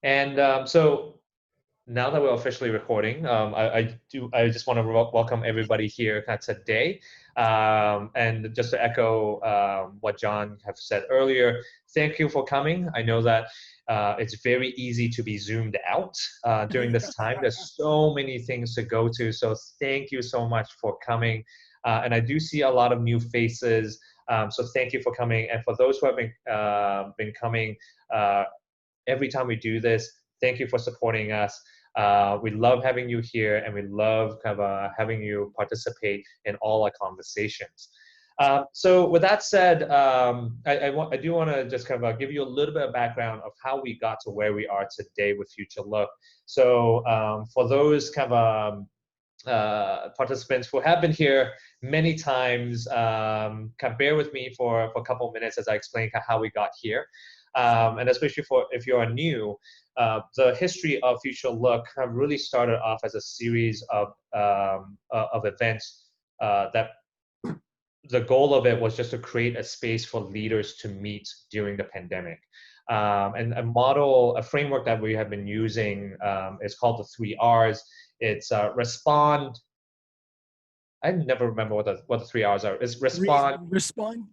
And so now that we're officially recording, I just want to welcome everybody here today. And just to echo what John have said earlier, thank you for coming. I know that it's very easy to be zoomed out during this time. There's so many things to go to. So thank you so much for coming. And I do see a lot of new faces. So thank you for coming. And for those who have been coming uh, every time we do this, thank you for supporting us. We love having you here, and we love having you participate in all our conversations. So with that said, I do want to just give you a little bit of background of how we got to where we are today with Future Look. So for those participants who have been here many times, bear with me for a couple of minutes as I explain how we got here. And especially for if you are new, the history of Future Look really started off as a series of events that the goal of it was just to create a space for leaders to meet during the pandemic. And a framework that we have been using is called the 3 Rs. It's respond. I never remember what the 3 Rs are. It's respond,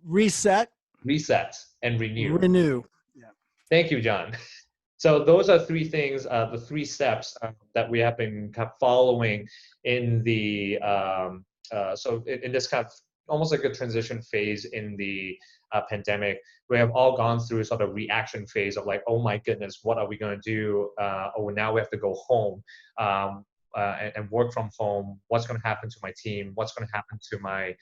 reset, reset, and renew. renew. Yeah. Thank you, John. So those are three things, the three steps that we have been following in the in this almost like a transition phase in the pandemic. We have all gone through sort of reaction phase of like, oh my goodness, what are we going to do? Oh, now we have to go home and work from home. What's going to happen to my team? What's going to happen to my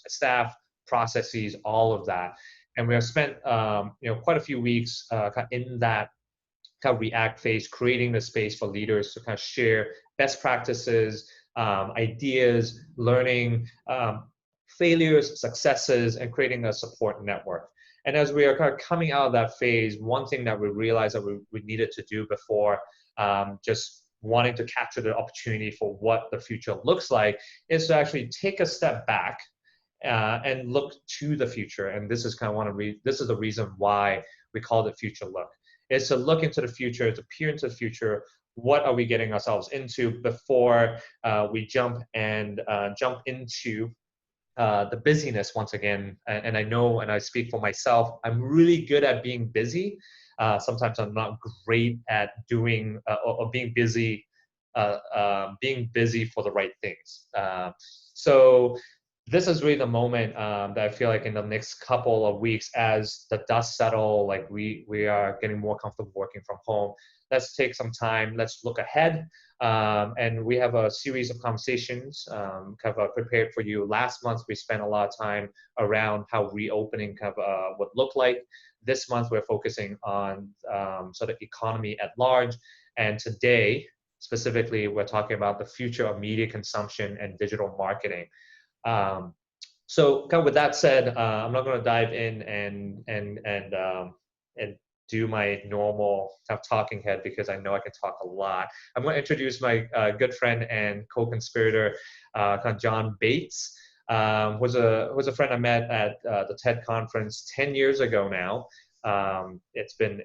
staff, processes, all of that. And we have spent quite a few weeks in that react phase, creating the space for leaders to share best practices, ideas, learning, failures, successes, and creating a support network. And as we are coming out of that phase, one thing that we realized that we needed to do before just wanting to capture the opportunity for what the future looks like is to actually take a step back and look to the future. And this is this is the reason why we call it Future Look. Is to look into the future, to peer into the future. What are we getting ourselves into before we jump into the busyness once again? And I know, and I speak for myself, I'm really good at being busy. Sometimes I'm not great at doing or being busy for the right things. So this is really the moment that I feel like in the next couple of weeks, as the dust settle, like we are getting more comfortable working from home. Let's take some time. Let's look ahead, and we have a series of conversations prepared for you. Last month we spent a lot of time around how reopening would look like. This month we're focusing on sort of economy at large, and today specifically we're talking about the future of media consumption and digital marketing. So with that said, I'm not going to dive in and do my normal talking head because I know I can talk a lot. I'm going to introduce my good friend and co-conspirator, John Bates, was a friend I met at the TED conference 10 years ago now. It's been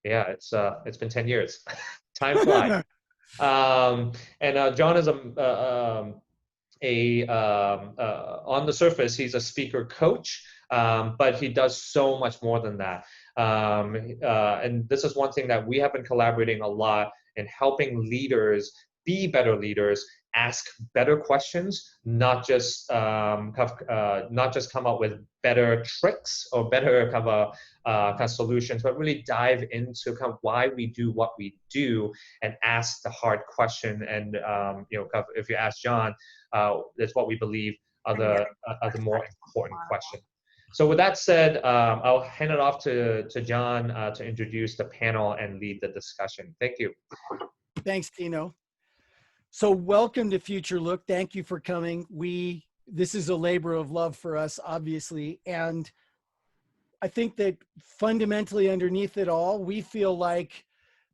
it's been 10 years. Time flies. And John is on the surface, he's a speaker coach, but he does so much more than that. And this is one thing that we have been collaborating a lot in helping leaders be better leaders, ask better questions, not just come up with better tricks or better solutions, but really dive into why we do what we do and ask the hard question. And if you ask John, that's what we believe are the more important questions. So with that said, I'll hand it off to John to introduce the panel and lead the discussion. Thank you. Thanks, Tino. So welcome to Future Look. Thank you for coming. This is a labor of love for us, obviously. And I think that fundamentally underneath it all, we feel like,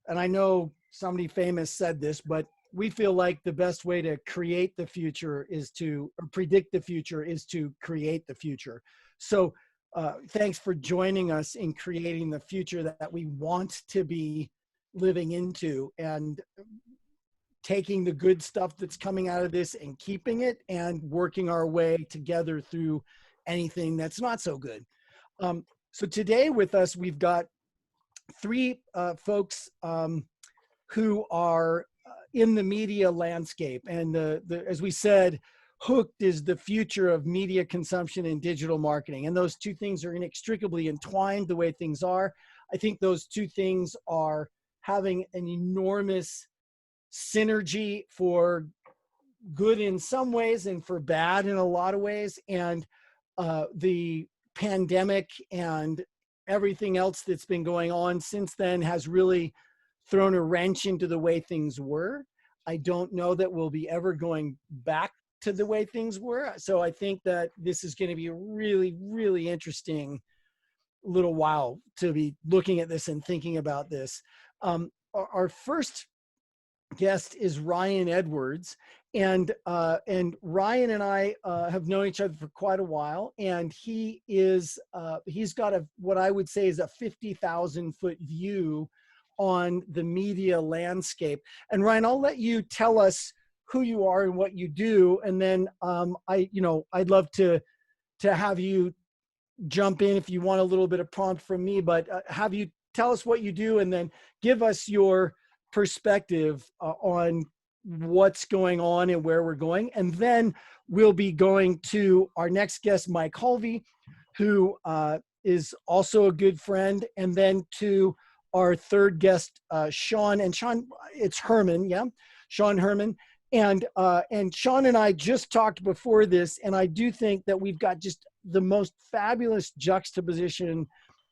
and I know somebody famous said this, but we feel like the best way to create the future or predict the future is to create the future. So thanks for joining us in creating the future that we want to be living into, and taking the good stuff that's coming out of this and keeping it, and working our way together through anything that's not so good. So today with us, we've got three folks who are in the media landscape. And as we said, Hooked is the future of media consumption and digital marketing. And those two things are inextricably entwined the way things are. I think those two things are having an enormous synergy for good in some ways and for bad in a lot of ways. And the pandemic and everything else that's been going on since then has really thrown a wrench into the way things were. I don't know that we'll be ever going back to the way things were. So I think that this is going to be a really, really interesting little while to be looking at this and thinking about this. Our first guest is Ryan Edwards, and Ryan and I have known each other for quite a while, and he's got what I would say is a 50,000-foot view on the media landscape. And Ryan, I'll let you tell us who you are and what you do, and then I'd love to have you jump in if you want a little bit of prompt from me, but have you tell us what you do, and then give us your perspective on what's going on and where we're going. And then we'll be going to our next guest, Mike Hulvey, who is also a good friend, and then to our third guest, Sean. And Sean, it's Herman, yeah, Sean Herman. And Sean and I just talked before this, and I do think that we've got just the most fabulous juxtaposition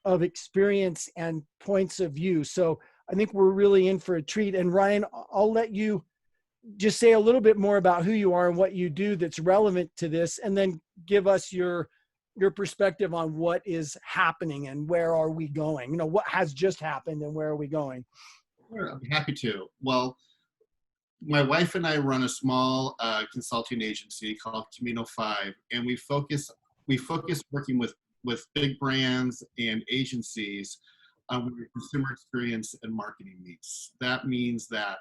of experience and points of view. So I think we're really in for a treat. And Ryan, I'll let you just say a little bit more about who you are and what you do that's relevant to this, and then give us your perspective on what is happening and where are we going. You know, what has just happened and where are we going? Sure, I'd be happy to. Well, my wife and I run a small consulting agency called Camino 5, and we focus working with big brands and agencies on where consumer experience and marketing meets. That means that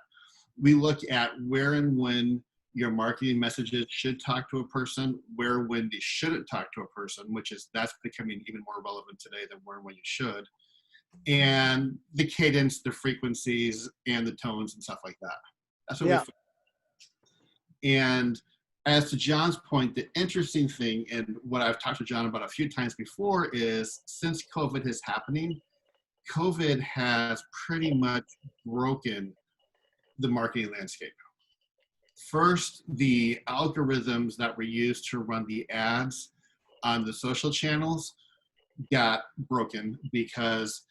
we look at where and when your marketing messages should talk to a person, where when they shouldn't talk to a person, that's becoming even more relevant today than where and when you should, and the cadence, the frequencies, and the tones and stuff like that. That's what we focus on. And as to John's point, the interesting thing, and what I've talked to John about a few times before, is since COVID is happening, COVID has pretty much broken the marketing landscape. First, the algorithms that were used to run the ads on the social channels got broken because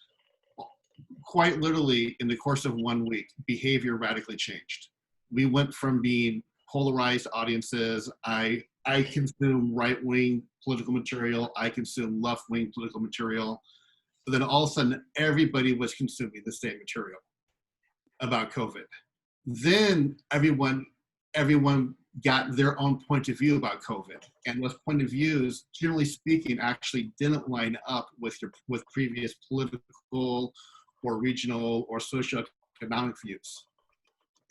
quite literally in the course of 1 week, behavior radically changed. We went from being polarized audiences. I consume right-wing political material. I consume left-wing political material. But then all of a sudden, everybody was consuming the same material about COVID. Then everyone got their own point of view about COVID. And those point of views, generally speaking, actually didn't line up with previous political or regional or socioeconomic views.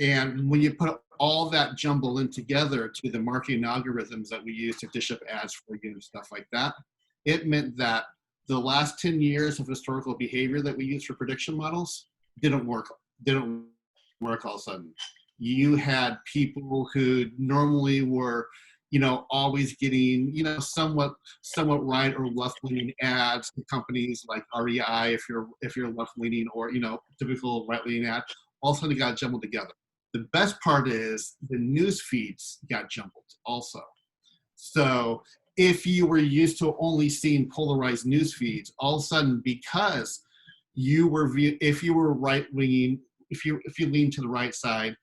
And when you put all that jumble in together to the marketing algorithms that we use to dish up ads for you and stuff like that, it meant that the last 10 years of historical behavior that we use for prediction models didn't work all of a sudden. You had people who normally were, always getting, somewhat right or left-leaning ads to companies like REI if you're left-leaning, or, typical right-leaning ad, all of a sudden got jumbled together. The best part is the news feeds got jumbled also. So if you were used to only seeing polarized news feeds, all of a sudden, because if you were right-leaning, if you lean to the right side,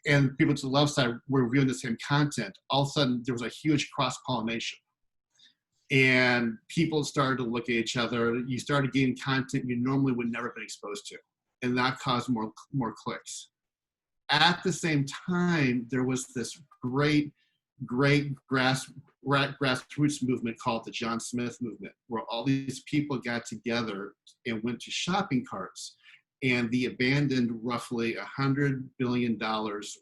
and people to the left side were viewing the same content, all of a sudden there was a huge cross-pollination. And people started to look at each other. You started getting content you normally would never have been exposed to. And that caused more clicks. At the same time, there was this great great grassroots movement called the John Smith movement, where all these people got together and went to shopping carts, and they abandoned roughly $100 billion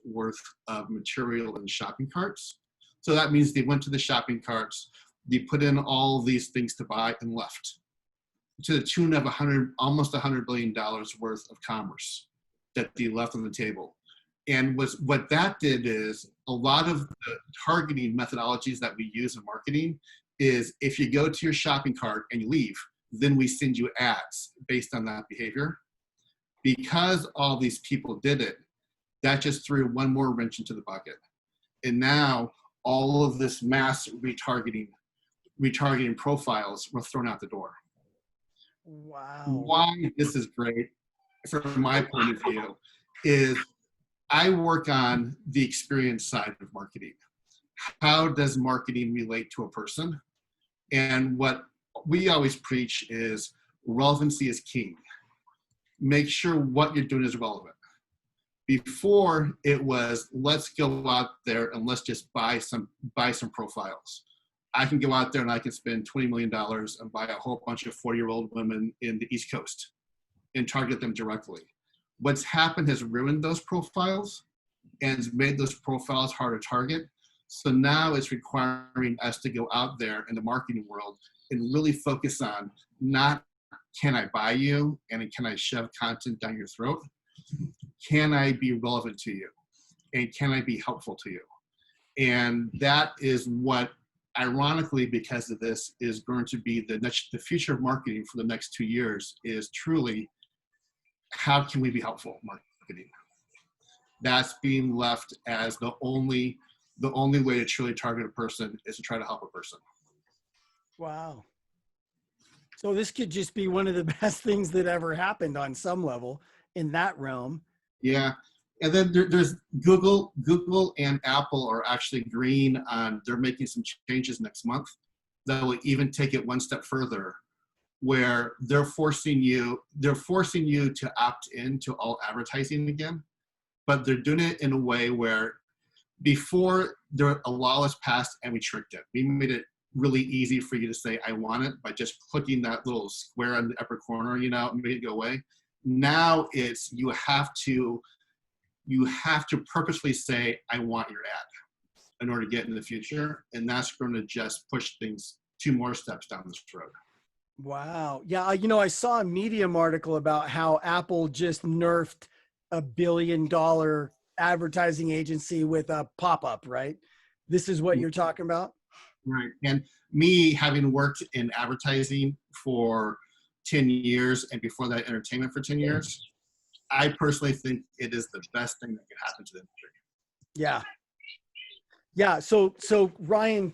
worth of material in shopping carts. So that means they went to the shopping carts, they put in all these things to buy and left, to the tune of almost $100 billion worth of commerce that they left on the table. And what that did is, a lot of the targeting methodologies that we use in marketing is, if you go to your shopping cart and you leave, then we send you ads based on that behavior. Because all these people did it, that just threw one more wrench into the bucket. And now all of this mass retargeting profiles were thrown out the door. Wow. Why this is great, from my point of view, is I work on the experience side of marketing. How does marketing relate to a person? And what we always preach is relevancy is king. Make sure what you're doing is relevant. Before, it was, let's go out there and let's just buy some profiles. I can go out there and I can spend $20 million and buy a whole bunch of 40-year-old women in the East Coast and target them directly. What's happened has ruined those profiles and has made those profiles hard to target. So now it's requiring us to go out there in the marketing world and really focus on, not can I buy you and can I shove content down your throat? Can I be relevant to you? And can I be helpful to you? And that is what, ironically, because of this, is going to be the future of marketing for the next 2 years, is truly, how can we be helpful marketing? That's being left as the only way to truly target a person is to try to help a person. Wow. So this could just be one of the best things that ever happened on some level in that realm. Yeah. And then there's Google and Apple are actually agreeing on, they're making some changes next month that will even take it one step further, where they're forcing you to opt into all advertising again, but they're doing it in a way where, before, a law was passed and we tricked it. We made it really easy for you to say, I want it, by just clicking that little square in the upper corner, and make it go away. Now it's, you have to purposely say, I want your ad, in order to get in the future. And that's going to just push things 2 more steps down this road. Wow. Yeah. I saw a Medium article about how Apple just nerfed $1 billion advertising agency with a pop-up, right? This is what you're talking about? Right. And me, having worked in advertising for 10 years and before that entertainment for 10 years, I personally think it is the best thing that could happen to the industry. Yeah. Yeah. So Ryan,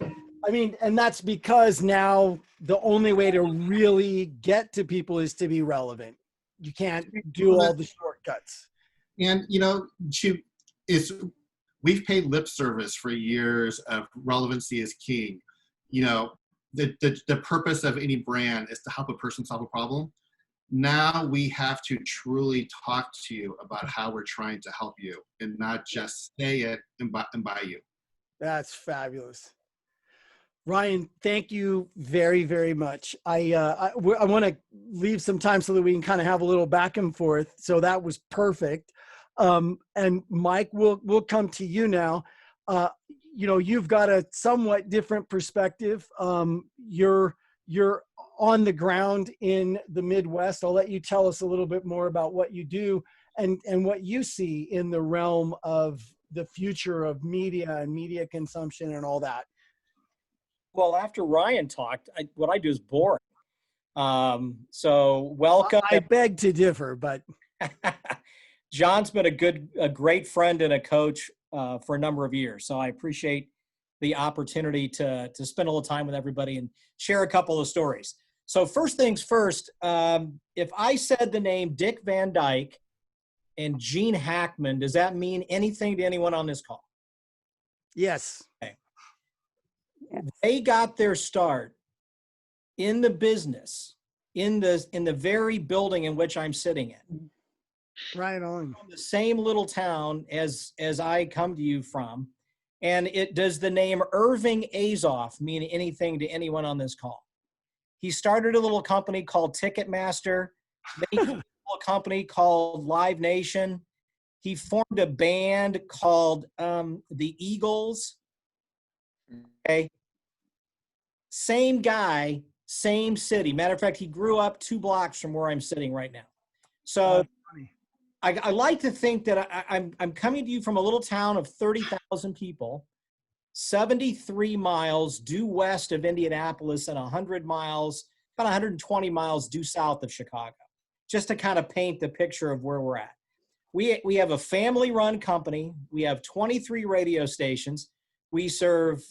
and that's because now the only way to really get to people is to be relevant. You can't do all the shortcuts. And, we've paid lip service for years of relevancy is king. The purpose of any brand is to help a person solve a problem. Now we have to truly talk to you about how we're trying to help you, and not just say it and buy you. That's fabulous. Ryan, thank you very, very much. I want to leave some time so that we can kind of have a little back and forth. So that was perfect. And Mike, we'll come to you now. You've got a somewhat different perspective. You're on the ground in the Midwest. I'll let you tell us a little bit more about what you do and what you see in the realm of the future of media and media consumption and all that. Well, after Ryan talked, what I do is boring. So welcome. I beg to differ, but John's been a great friend and a coach for a number of years. So I appreciate the opportunity to spend a little time with everybody and share a couple of stories. So first things first, if I said the name Dick Van Dyke and Gene Hackman, does that mean anything to anyone on this call? Yes. Okay. They got their start in the business, in the very building in which I'm sitting in. Right on. From the same little town as I come to you from. And does the name Irving Azoff mean anything to anyone on this call? He started a little company called Ticketmaster. Then he started a little company called Live Nation. He formed a band called the Eagles. Okay. Same guy, same city. Matter of fact, he grew up 2 blocks from where I'm sitting right now. So I like to think that I'm coming to you from a little town of 30,000 people, 73 miles due west of Indianapolis and 100 miles, about 120 miles due south of Chicago, just to kind of paint the picture of where we're at. We have a family-run company. We have 23 radio stations. We serve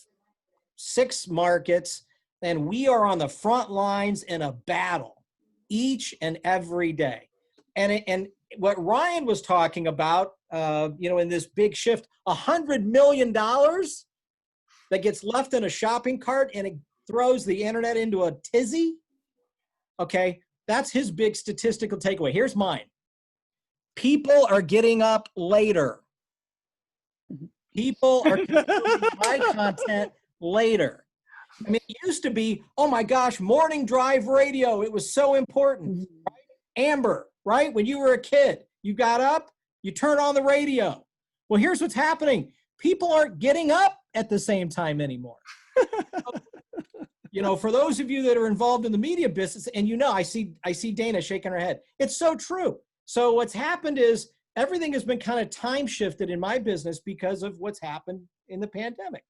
6 markets, and we are on the front lines in a battle each and every day. And what Ryan was talking about, in this big shift, $100 million that gets left in a shopping cart and it throws the internet into a tizzy. Okay, that's his big statistical takeaway. Here's mine. People are getting up later. People are consuming my content later. I mean, it used to be, oh my gosh, morning drive radio. It was so important. Right? Amber, right? When you were a kid, you got up, you turn on the radio. Well, here's what's happening. People aren't getting up at the same time anymore. For those of you that are involved in the media business, and I see Dana shaking her head. It's so true. So what's happened is everything has been kind of time shifted in my business because of what's happened in the pandemic.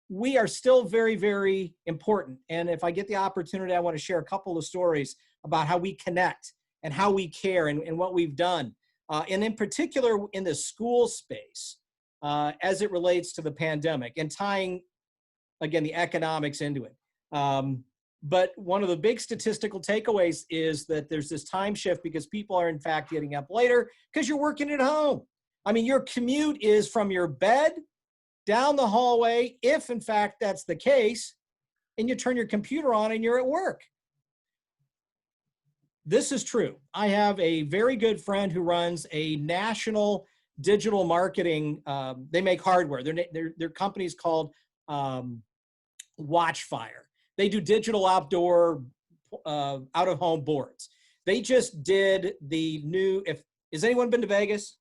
We are still very, very important. And if I get the opportunity, I want to share a couple of stories about how we connect and how we care and what we've done. And in particular, in the school space, as it relates to the pandemic and tying, again, the economics into it. But one of the big statistical takeaways is that there's this time shift because people are in fact getting up later because you're working at home. I mean, your commute is from your bed down the hallway, if in fact that's the case, and you turn your computer on and you're at work. This is true. I have a very good friend who runs a national digital marketing. They make hardware. Their company's called Watchfire. They do digital outdoor, out-of-home boards. They just did the new, has anyone been to Vegas?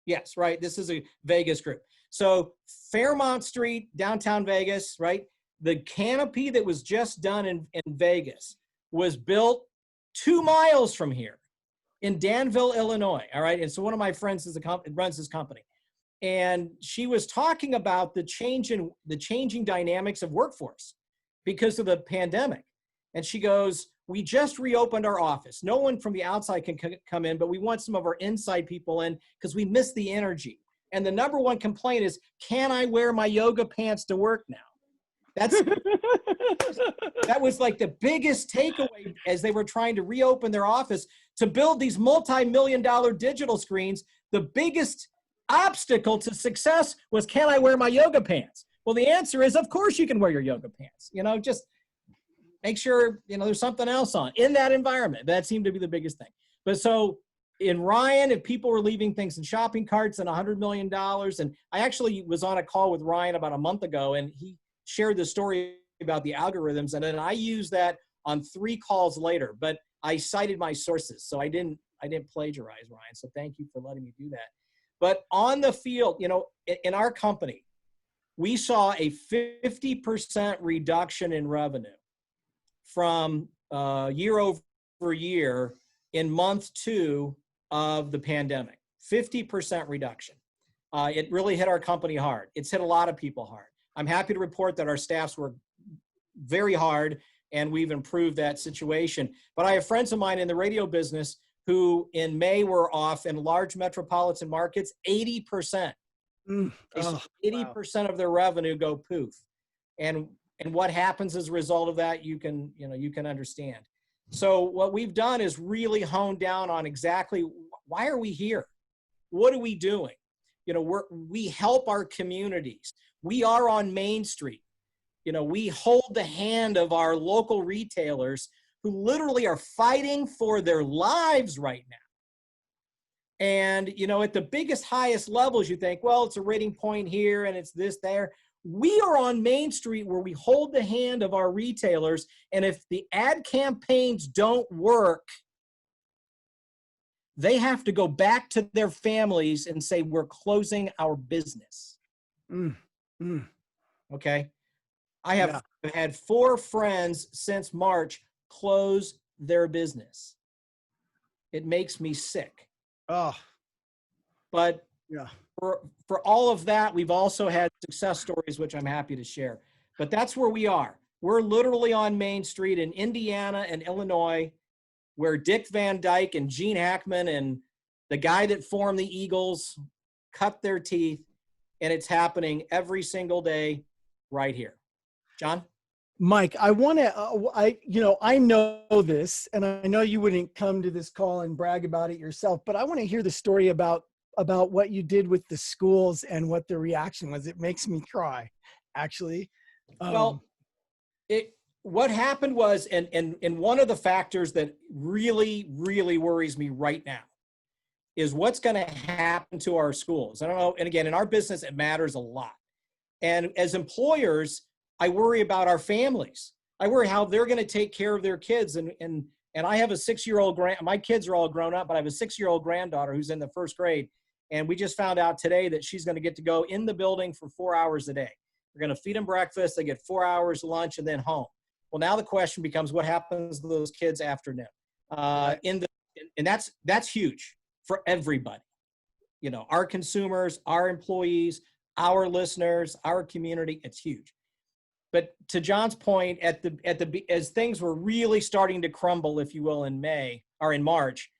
Yes, right. This is a Vegas group. So Fairmont Street, downtown Vegas, right? The canopy that was just done in Vegas was built 2 miles from here in Danville, Illinois. All right. And so one of my friends runs this company. And she was talking about the changing dynamics of workforce because of the pandemic. And she goes, we just reopened our office. No one from the outside can come in, but we want some of our inside people in because we miss the energy. And the number one complaint is, can I wear my yoga pants to work now? That was like the biggest takeaway as they were trying to reopen their office to build these multi-million-dollar digital screens. The biggest obstacle to success was, can I wear my yoga pants? Well, the answer is, of course you can wear your yoga pants. Just make sure, there's something else on in that environment. That seemed to be the biggest thing. But so in Ryan, if people were leaving things in shopping carts and $100 million, and I actually was on a call with Ryan about a month ago, and he shared the story about the algorithms, and then I used that on 3 calls later, but I cited my sources. So I didn't plagiarize, Ryan. So thank you for letting me do that. But on the field, in our company, we saw a 50% reduction in revenue from year over year in month 2 of the pandemic. 50% reduction. It really hit our company hard. It's hit a lot of people hard. I'm happy to report that our staffs were very hard and we've improved that situation. But I have friends of mine in the radio business who in May were off in large metropolitan markets, 80%. 80% of their revenue go poof. And what happens as a result of that, you can understand. So what we've done is really honed down on exactly why are we here? What are we doing? We help our communities. We are on Main Street. We hold the hand of our local retailers who literally are fighting for their lives right now. And, you know, at the biggest, highest levels, you think, well, it's a rating point here and it's this there. We are on Main Street where we hold the hand of our retailers. And if the ad campaigns don't work, they have to go back to their families and say, we're closing our business. Okay. I have had 4 friends since March close their business. It makes me sick. Oh, but for all of that, we've also had success stories, which I'm happy to share. But that's where we are. We're literally on Main Street in Indiana and Illinois, where Dick Van Dyke and Gene Hackman and the guy that formed the Eagles cut their teeth, and it's happening every single day right here. John? Mike, I want to, I know this, and I know you wouldn't come to this call and brag about it yourself, but I want to hear the story about what you did with the schools and what the reaction was. It makes me cry, actually. Well, what happened was, and one of the factors that really, really worries me right now is what's going to happen to our schools. I don't know. And again, in our business, it matters a lot. And as employers, I worry about our families. I worry how they're going to take care of their kids. And I have a 6-year-old my kids are all grown up, but I have a 6-year-old granddaughter who's in the 1st grade. And we just found out today that she's going to get to go in the building for 4 hours a day. We're going to feed them breakfast. They get 4 hours lunch and then home. Well, now the question becomes, what happens to those kids after noon? And that's huge for everybody. You know, our consumers, our employees, our listeners, our community, it's huge. But to John's point, as things were really starting to crumble, if you will, in March,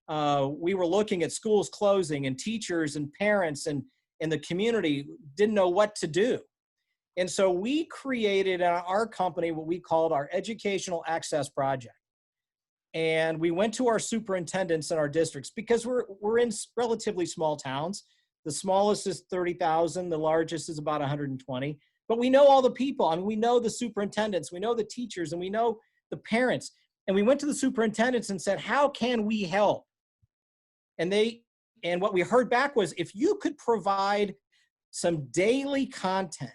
we were looking at schools closing, and teachers and parents and the community didn't know what to do. And so we created in our company what we called our Educational Access Project. And we went to our superintendents in our districts, because we're in relatively small towns. The smallest is 30,000. The largest is about 120. But we know all the people. I mean, we know the superintendents, we know the teachers, and we know the parents. And we went to the superintendents and said, how can we help? And what we heard back was, if you could provide some daily content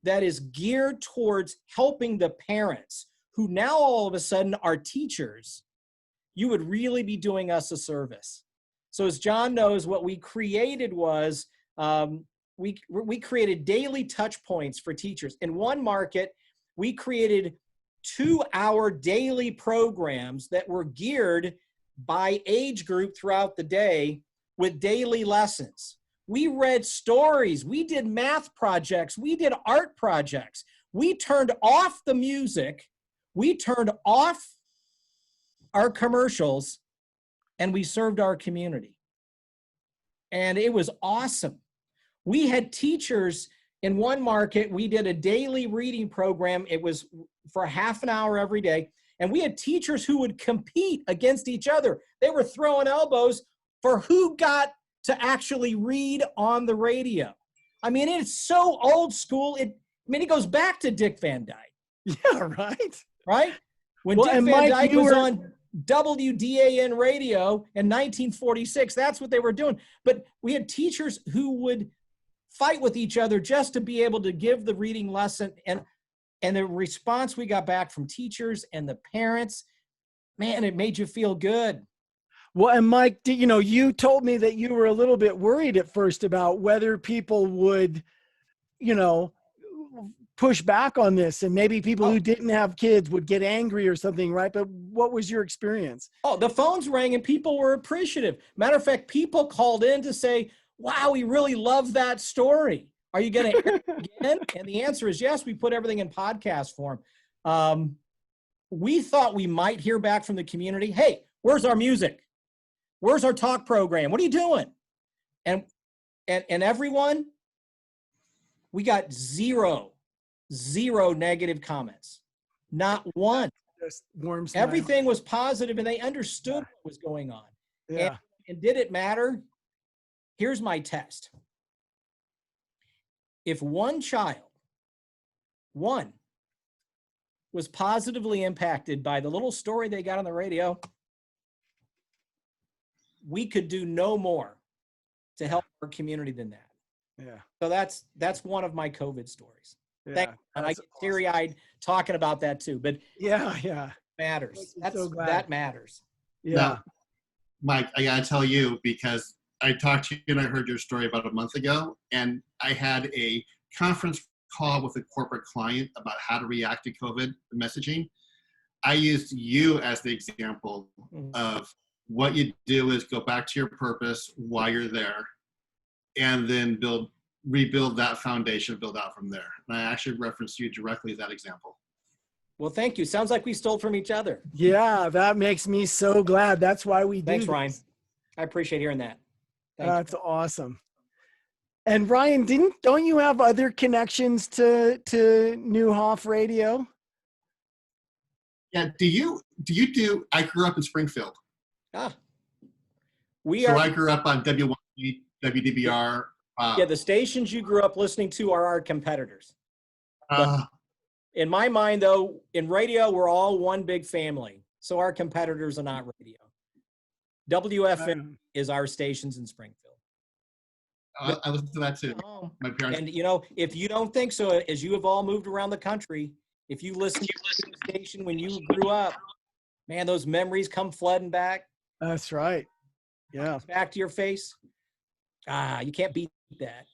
that is geared towards helping the parents who now all of a sudden are teachers, you would really be doing us a service. So as John knows, what we created was, we created daily touch points for teachers. In one market, we created 2-hour daily programs that were geared by age group throughout the day with daily lessons. We read stories, we did math projects, we did art projects. We turned off the music, we turned off our commercials, and we served our community. And it was awesome. We had teachers in one market. We did a daily reading program. It was for half an hour every day. And we had teachers who would compete against each other. They were throwing elbows for who got to actually read on the radio. I mean, it's so old school. It goes back to Dick Van Dyke. Yeah, right. Right? When Dick Van Dyke was on WDAN radio in 1946, that's what they were doing. But we had teachers who would fight with each other just to be able to give the reading lesson. And the response we got back from teachers and the parents, man, it made you feel good. Well, and Mike, you told me that you were a little bit worried at first about whether people would, push back on this, and maybe people who didn't have kids would get angry or something, right? But what was your experience? Oh, the phones rang and people were appreciative. Matter of fact, people called in to say, wow, we really love that story. Are you going to air it again? And the answer is yes. We put everything in podcast form. We thought we might hear back from the community. Hey, where's our music? Where's our talk program? What are you doing? And everyone, we got zero negative comments. Not one. Just warm smile. Everything was positive, and they understood what was going on. Yeah. And did it matter? Here's my test. If one child, was positively impacted by the little story they got on the radio, we could do no more to help our community than that. Yeah. So that's one of my COVID stories. Yeah. And I get teary-eyed talking about that too, but Yeah. Yeah. matters. I'm so glad. That matters. Yeah. Now, Mike, I gotta tell you, because I talked to you and I heard your story about a month ago, and I had a conference call with a corporate client about how to react to COVID messaging. I used you as the example of what you do is go back to your purpose while you're there, and then rebuild that foundation, build out from there. And I actually referenced you directly as that example. Well, thank you. Sounds like we stole from each other. Yeah. That makes me so glad. That's why we do Thanks, this. Ryan. I appreciate hearing that. Thank you. That's awesome. And Ryan, don't you have other connections to Newhoff Radio? Yeah. Do you do? I grew up in Springfield, We so are. I grew up on W1, WDBR. Yeah, the stations you grew up listening to are our competitors. In my mind, though, in radio, we're all one big family. So our competitors are not radio. WFM is our stations in Springfield. I listen to that too. My parents. And, if you don't think so, as you have all moved around the country, if you listen to the station when you grew up, man, those memories come flooding back. That's right. Yeah. Back to your face. You can't beat that.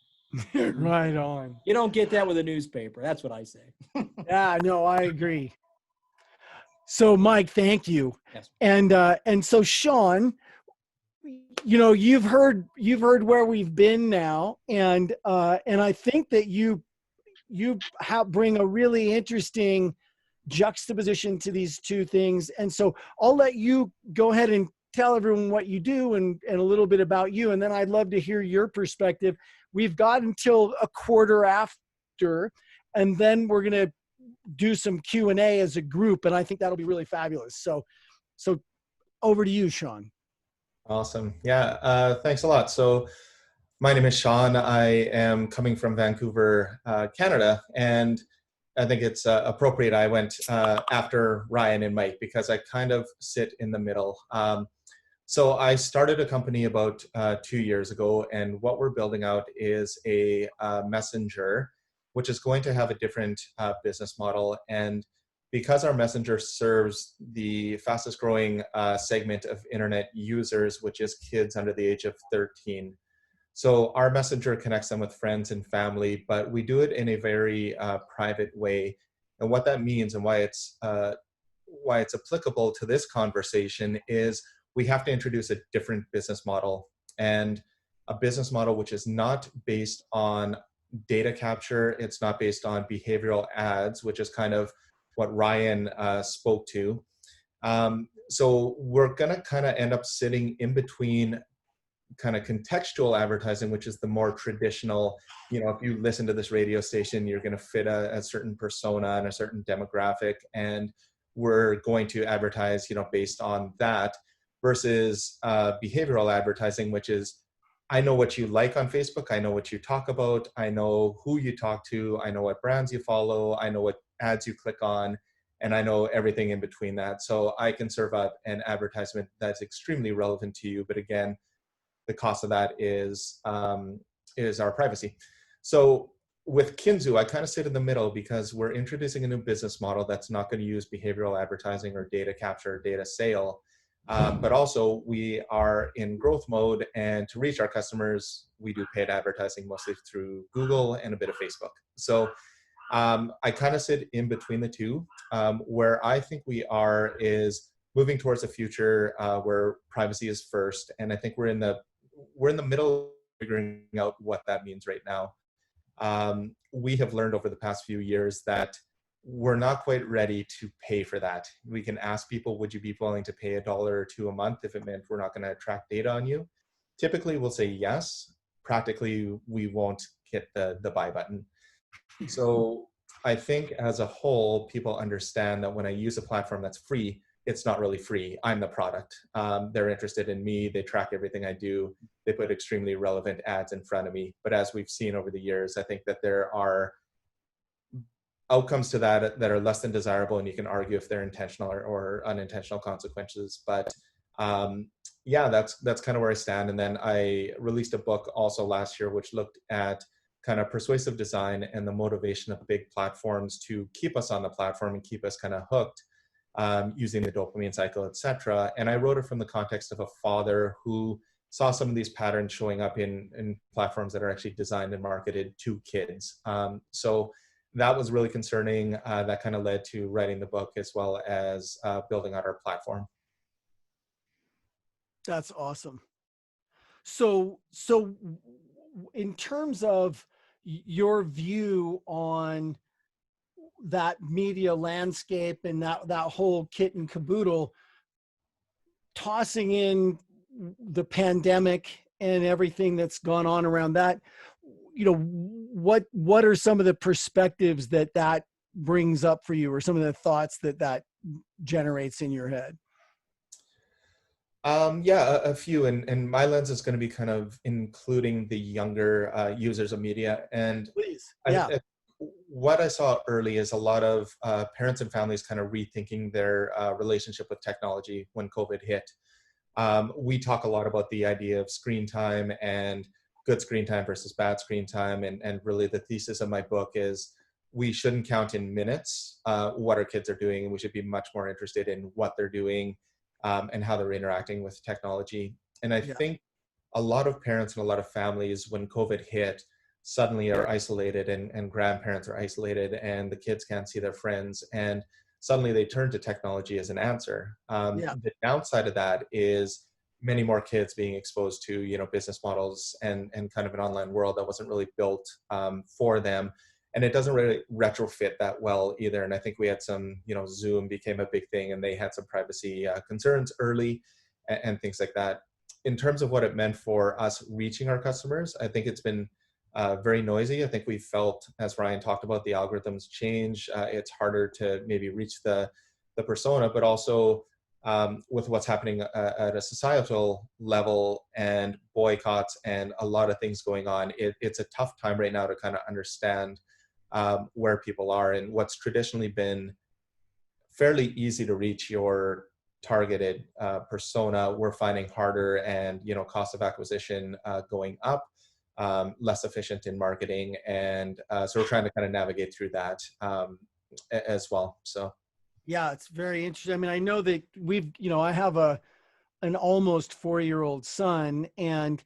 Right on. You don't get that with a newspaper. That's what I say. Yeah, no, I agree. So Mike, thank you. Yes. And so Sean, you've heard where we've been now, and I think that you bring a really interesting juxtaposition to these two things. And so I'll let you go ahead and tell everyone what you do and a little bit about you. And then I'd love to hear your perspective. We've got until a quarter after, and then we're going to do some Q&A as a group. And I think that'll be really fabulous. So over to you, Sean. Awesome. Yeah. Thanks a lot. So my name is Sean. I am coming from Vancouver, Canada, and I think it's appropriate I went after Ryan and Mike because I kind of sit in the middle. So I started a company about 2 years ago, and what we're building out is a messenger, which is going to have a different business model. And because our messenger serves the fastest growing segment of internet users, which is kids under the age of 13. So our messenger connects them with friends and family, but we do it in a very private way. And what that means and why it's applicable to this conversation is we have to introduce a different business model, and a business model which is not based on data capture. It's not based on behavioral ads, which is kind of what Ryan spoke to. So we're going to kind of end up sitting in between kind of contextual advertising, which is the more traditional, if you listen to this radio station, you're going to fit a certain persona and a certain demographic, and we're going to advertise, based on that, versus behavioral advertising, which is, I know what you like on Facebook, I know what you talk about, I know who you talk to, I know what brands you follow, I know what ads you click on, and I know everything in between that. So I can serve up an advertisement that's extremely relevant to you, but again, the cost of that is our privacy. So with Kinzu, I kind of sit in the middle because we're introducing a new business model that's not going to use behavioral advertising or data capture or data sale. But also we are in growth mode, and to reach our customers, we do paid advertising mostly through Google and a bit of Facebook. So I kind of sit in between the two. Where I think we are is moving towards a future where privacy is first, and I think we're in the middle of figuring out what that means right now. We have learned over the past few years that we're not quite ready to pay for that. We can ask people, would you be willing to pay $1 or $2 a month if it meant we're not going to track data on you? Typically, we'll say yes. Practically, we won't hit the buy button. So I think as a whole, people understand that when I use a platform that's free, it's not really free. I'm the product. They're interested in me. They track everything I do. They put extremely relevant ads in front of me. But as we've seen over the years, I think that there are outcomes to that are less than desirable, and you can argue if they're intentional or unintentional consequences. But yeah, that's kind of where I stand. And then I released a book also last year, which looked at kind of persuasive design and the motivation of big platforms to keep us on the platform and keep us kind of hooked, using the dopamine cycle, etc. And I wrote it from the context of a father who saw some of these patterns showing up in platforms that are actually designed and marketed to kids. So that was really concerning. That kind of led to writing the book as well as building out our platform. That's awesome. So in terms of your view on that media landscape and that whole kit and caboodle, tossing in the pandemic and everything that's gone on around that, what are some of the perspectives that brings up for you, or some of the thoughts that generates in your head? Yeah, a few, and my lens is going to be kind of including the younger users of media. And Please. Yeah. What I saw early is a lot of parents and families kind of rethinking their relationship with technology when COVID hit. We talk a lot about the idea of screen time and good screen time versus bad screen time. And really the thesis of my book is we shouldn't count in minutes what our kids are doing, and we should be much more interested in what they're doing and how they're interacting with technology. And I think a lot of parents and a lot of families, when COVID hit, suddenly are isolated, and grandparents are isolated, and the kids can't see their friends. And suddenly they turn to technology as an answer. The downside of that is many more kids being exposed to, business models and kind of an online world that wasn't really built for them. And it doesn't really retrofit that well either. And I think we had some, Zoom became a big thing, and they had some privacy concerns early and things like that. In terms of what it meant for us reaching our customers, I think it's been very noisy. I think we felt, as Ryan talked about, the algorithms change. It's harder to maybe reach the persona, but also with what's happening at a societal level and boycotts and a lot of things going on, it's a tough time right now to kind of understand where people are. And what's traditionally been fairly easy to reach your targeted persona, we're finding harder, and cost of acquisition going up, less efficient in marketing, and so we're trying to kind of navigate through that as well. So yeah, it's very interesting. I mean, I know that I have an almost 4-year-old son, and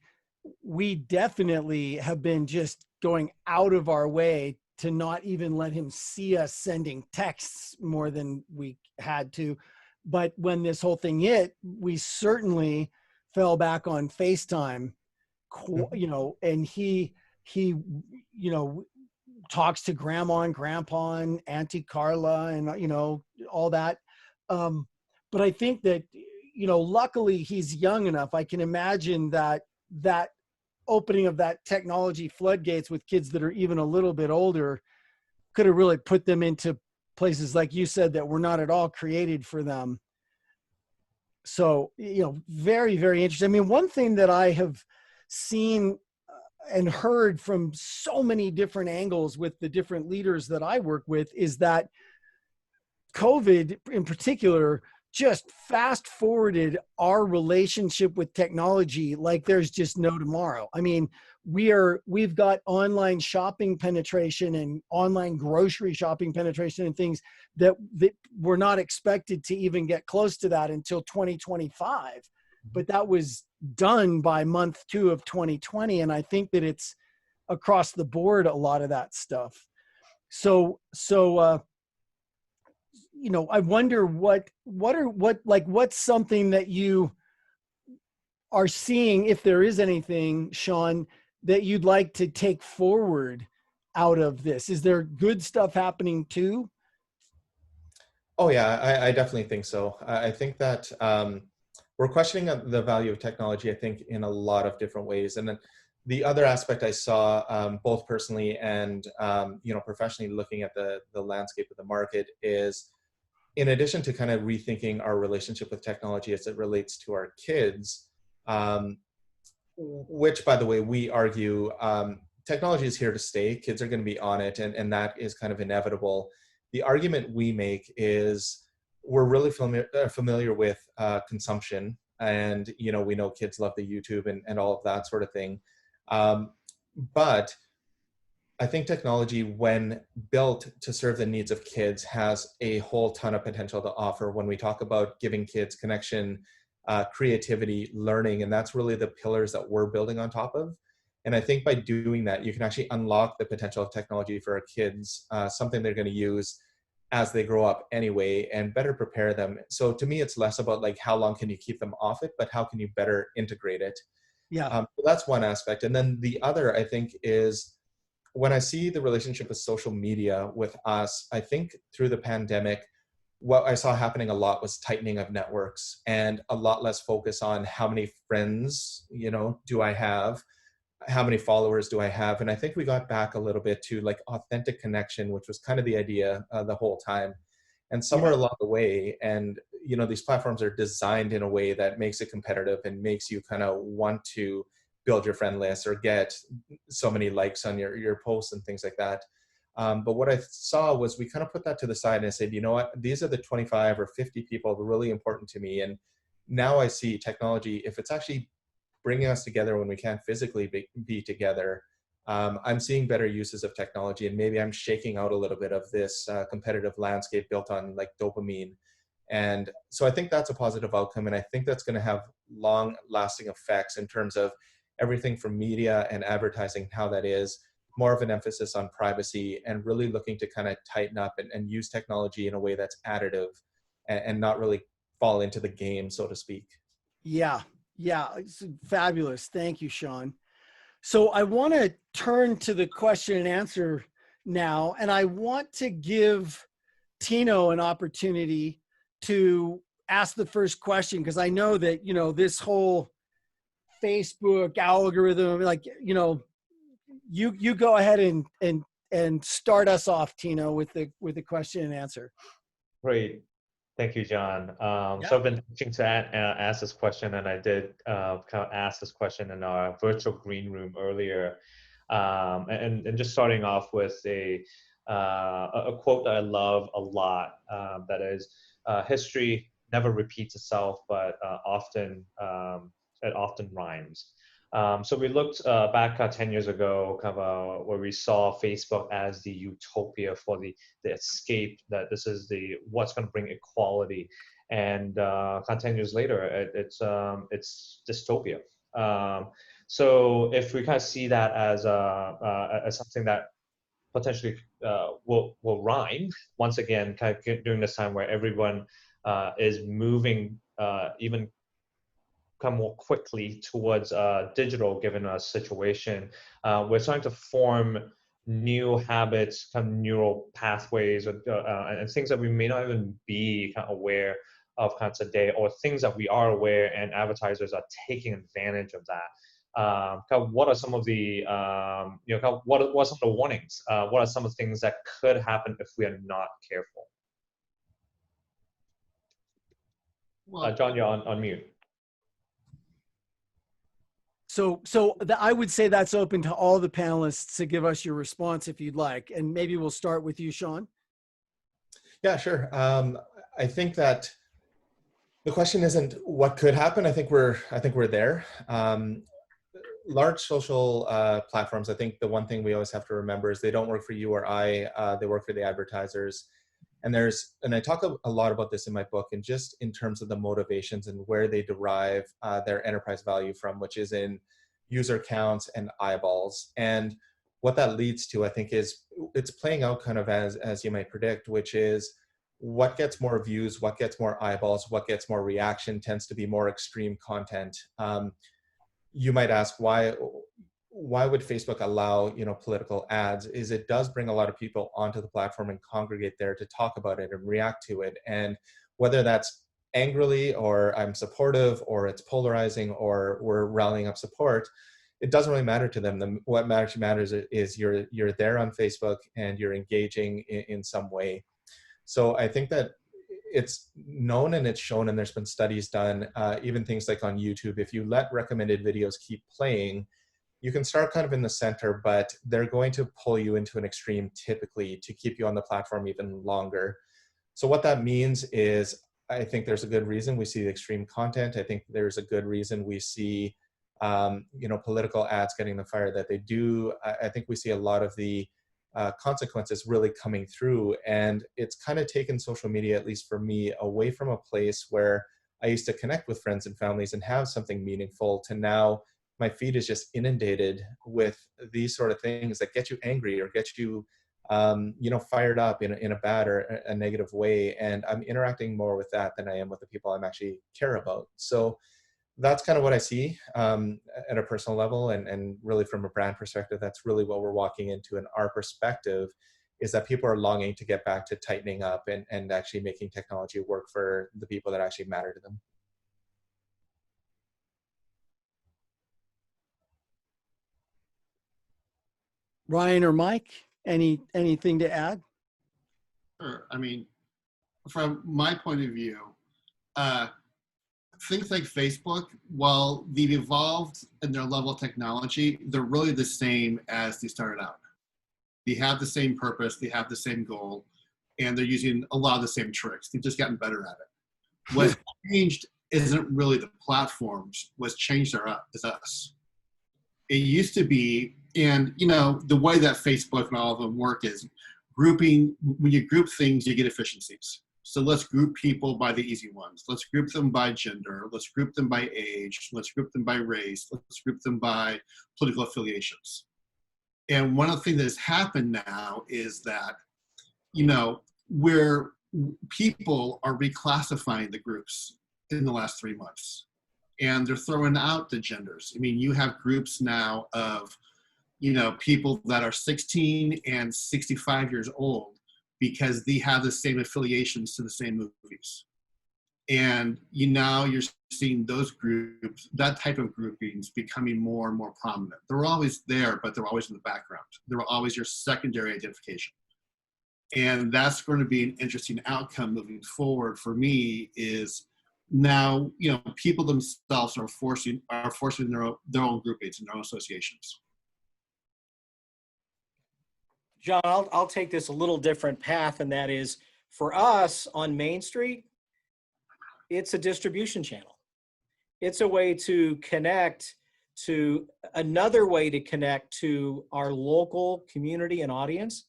we definitely have been just going out of our way to not even let him see us sending texts more than we had to. But when this whole thing hit, we certainly fell back on FaceTime, and he talks to grandma and grandpa and Auntie Carla and, all that. But I think that, luckily he's young enough. I can imagine that opening of that technology floodgates with kids that are even a little bit older could have really put them into places, like you said, that were not at all created for them. So, very, very interesting. I mean, one thing that I have seen and heard from so many different angles with the different leaders that I work with is that COVID in particular just fast forwarded our relationship with technology like there's just no tomorrow. I mean, we've got online shopping penetration and online grocery shopping penetration and things that were not expected to even get close to that until 2025. But that was done by month 2 of 2020. And I think that it's across the board, a lot of that stuff. So I wonder what's something that you are seeing, if there is anything, Sean, that you'd like to take forward out of this? Is there good stuff happening too? Oh yeah, I definitely think so. I think that we're questioning the value of technology, I think, in a lot of different ways. And then the other aspect I saw, both personally and professionally, looking at the landscape of the market, is in addition to kind of rethinking our relationship with technology as it relates to our kids, which, by the way, we argue technology is here to stay. Kids are going to be on it, and that is kind of inevitable. The argument we make is we're really familiar with consumption And, we know kids love the YouTube and all of that sort of thing. But I think technology, when built to serve the needs of kids, has a whole ton of potential to offer when we talk about giving kids connection, creativity, learning, and that's really the pillars that we're building on top of. And I think by doing that, you can actually unlock the potential of technology for our kids, something they're going to use as they grow up anyway, and better prepare them. So to me, it's less about like how long can you keep them off it, but how can you better integrate it? Yeah. So that's one aspect. And then the other, I think, is when I see the relationship with social media with us, I think through the pandemic, what I saw happening a lot was tightening of networks and a lot less focus on how many friends, do I have, how many followers do I have? And I think we got back a little bit to like authentic connection, which was kind of the idea the whole time. And somewhere along the way, and these platforms are designed in a way that makes it competitive and makes you kind of want to build your friend list or get so many likes on your posts and things like that. But what I saw was we kind of put that to the side and I said, you know what, these are the 25 or 50 people that are really important to me. And now I see technology, if it's actually bringing us together when we can't physically be together, I'm seeing better uses of technology, and maybe I'm shaking out a little bit of this competitive landscape built on like dopamine. And so I think that's a positive outcome, and I think that's going to have long lasting effects in terms of everything from media and advertising, how that is more of an emphasis on privacy and really looking to kind of tighten up and use technology in a way that's additive and not really fall into the game, so to speak. Yeah. It's fabulous. Thank you, Sean. So I want to turn to the question and answer now, and I want to give Tino an opportunity to ask the first question, because I know that, this whole Facebook algorithm, like, you go ahead and start us off, Tino, with the question and answer. Great. Thank you, John. So I've been itching to ask this question, and I did kind of ask this question in our virtual green room earlier. And just starting off with a quote that I love a lot, that is, history never repeats itself, but it often rhymes. So we looked back 10 years ago, kind of, where we saw Facebook as the utopia for the escape, that this is what's going to bring equality. And 10 years later, it's dystopia. So if we kind of see that as something that potentially will rhyme, once again, kind of during this time where everyone is moving even come more quickly towards digital, given a situation, we're starting to form new habits, kind of neural pathways, and things that we may not even be kind of aware of kind of today, or things that we are aware and advertisers are taking advantage of that. Kind of what are some of the, kind of what are some of the warnings? What are some of the things that could happen if we are not careful? Well, John, you're on mute. So I would say that's open to all the panelists to give us your response if you'd like. And maybe we'll start with you, Sean. Yeah, sure. I think that the question isn't what could happen. I think we're there. Large social platforms, I think the one thing we always have to remember is they don't work for you or I, they work for the advertisers. And I talk a lot about this in my book, and just in terms of the motivations and where they derive their enterprise value from, which is in user counts and eyeballs. And what that leads to, I think, is it's playing out kind of as you might predict, which is what gets more views, what gets more eyeballs, what gets more reaction tends to be more extreme content. You might ask why would Facebook allow political ads? Is it does bring a lot of people onto the platform and congregate there to talk about it and react to it, and whether that's angrily or I'm supportive or it's polarizing or we're rallying up support, it doesn't really matter to them. What matters is you're there on Facebook and you're engaging in some way. So I think that it's known and it's shown, and there's been studies done, even things like on YouTube, if you let recommended videos keep playing, you can start kind of in the center, but they're going to pull you into an extreme typically to keep you on the platform even longer. So what that means is I think there's a good reason we see the extreme content. I think there's a good reason we see, political ads getting the fire that they do. I think we see a lot of the consequences really coming through. And it's kind of taken social media, at least for me, away from a place where I used to connect with friends and families and have something meaningful, to now my feed is just inundated with these sort of things that get you angry or get you, fired up in a bad or a negative way. And I'm interacting more with that than I am with the people I'm actually care about. So that's kind of what I see at a personal level, and really from a brand perspective, that's really what we're walking into. And our perspective is that people are longing to get back to tightening up and actually making technology work for the people that actually matter to them. Ryan or Mike, anything to add? Sure. I mean, from my point of view, things like Facebook, while they've evolved in their level of technology, they're really the same as they started out. They have the same purpose, they have the same goal, and they're using a lot of the same tricks. They've just gotten better at it. What's changed isn't really the platforms. What's changed is us. It used to be, and the way that Facebook and all of them work is grouping. When you group things, you get efficiencies. So let's group people by the easy ones. Let's group them by gender. Let's group them by age. Let's group them by race. Let's group them by political affiliations. And one of the things that has happened now is that, where people are reclassifying the groups in the last 3 months, and they're throwing out the genders. I mean, you have groups now of, people that are 16 and 65 years old, because they have the same affiliations to the same movies. And you're seeing those groups, that type of groupings, becoming more and more prominent. They're always there, but they're always in the background. They're always your secondary identification. And that's going to be an interesting outcome moving forward for me, is now, people themselves are forcing their own groupings and their own associations. John, I'll take this a little different path, and that is, for us on Main Street, it's a distribution channel. It's a way to connect to another way to connect to our local community and audience.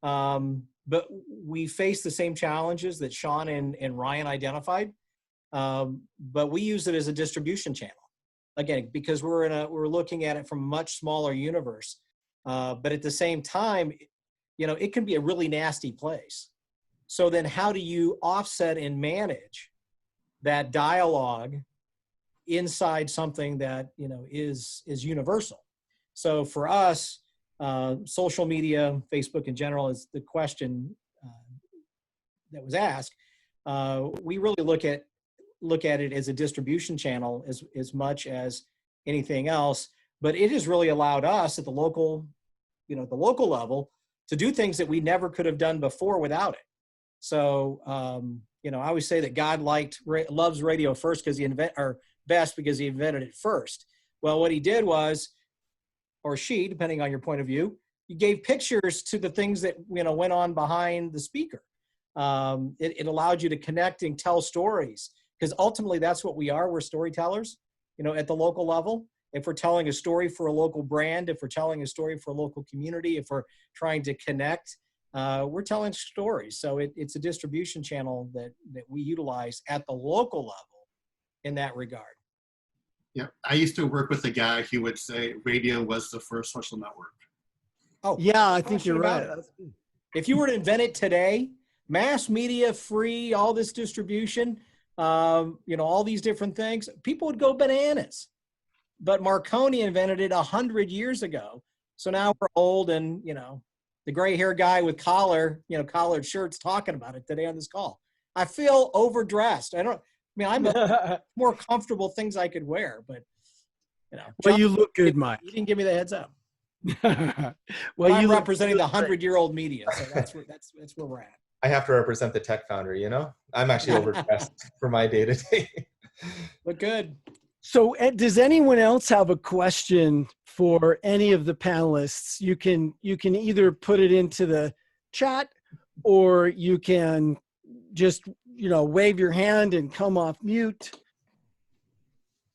But we face the same challenges that Sean and Ryan identified, but we use it as a distribution channel. Again, because we're looking at it from a much smaller universe. But at the same time, it can be a really nasty place. So then how do you offset and manage that dialogue inside something that, is universal? So for us, social media, Facebook in general, is the question that was asked. We really look at it as a distribution channel as much as anything else, but it has really allowed us at the local level to do things that we never could have done before without it. So, I always say that God loves radio first because best because he invented it first. Well, what he did was, or she, depending on your point of view, you gave pictures to the things that, went on behind the speaker. It allowed you to connect and tell stories, because ultimately that's what we are. We're storytellers, at the local level. If we're telling a story for a local brand, if we're telling a story for a local community, if we're trying to connect, we're telling stories. So it's a distribution channel that we utilize at the local level in that regard. Yeah, I used to work with a guy who would say radio was the first social network. Oh, yeah, I think you're right. If you were to invent it today, mass media, free, all this distribution, all these different things, people would go bananas. But Marconi invented it 100 years ago. So now we're old and, the gray hair guy with collared shirts talking about it today on this call. I feel overdressed. I'm more comfortable things I could wear, but, Well, you look good, Mike. You didn't give me the heads up. Well, I'm representing the 100-year-old media. So that's where we're at. I have to represent the tech founder, I'm actually overdressed for my day-to-day. Look good. So does anyone else have a question for any of the panelists? You can either put it into the chat, or you can just, wave your hand and come off mute.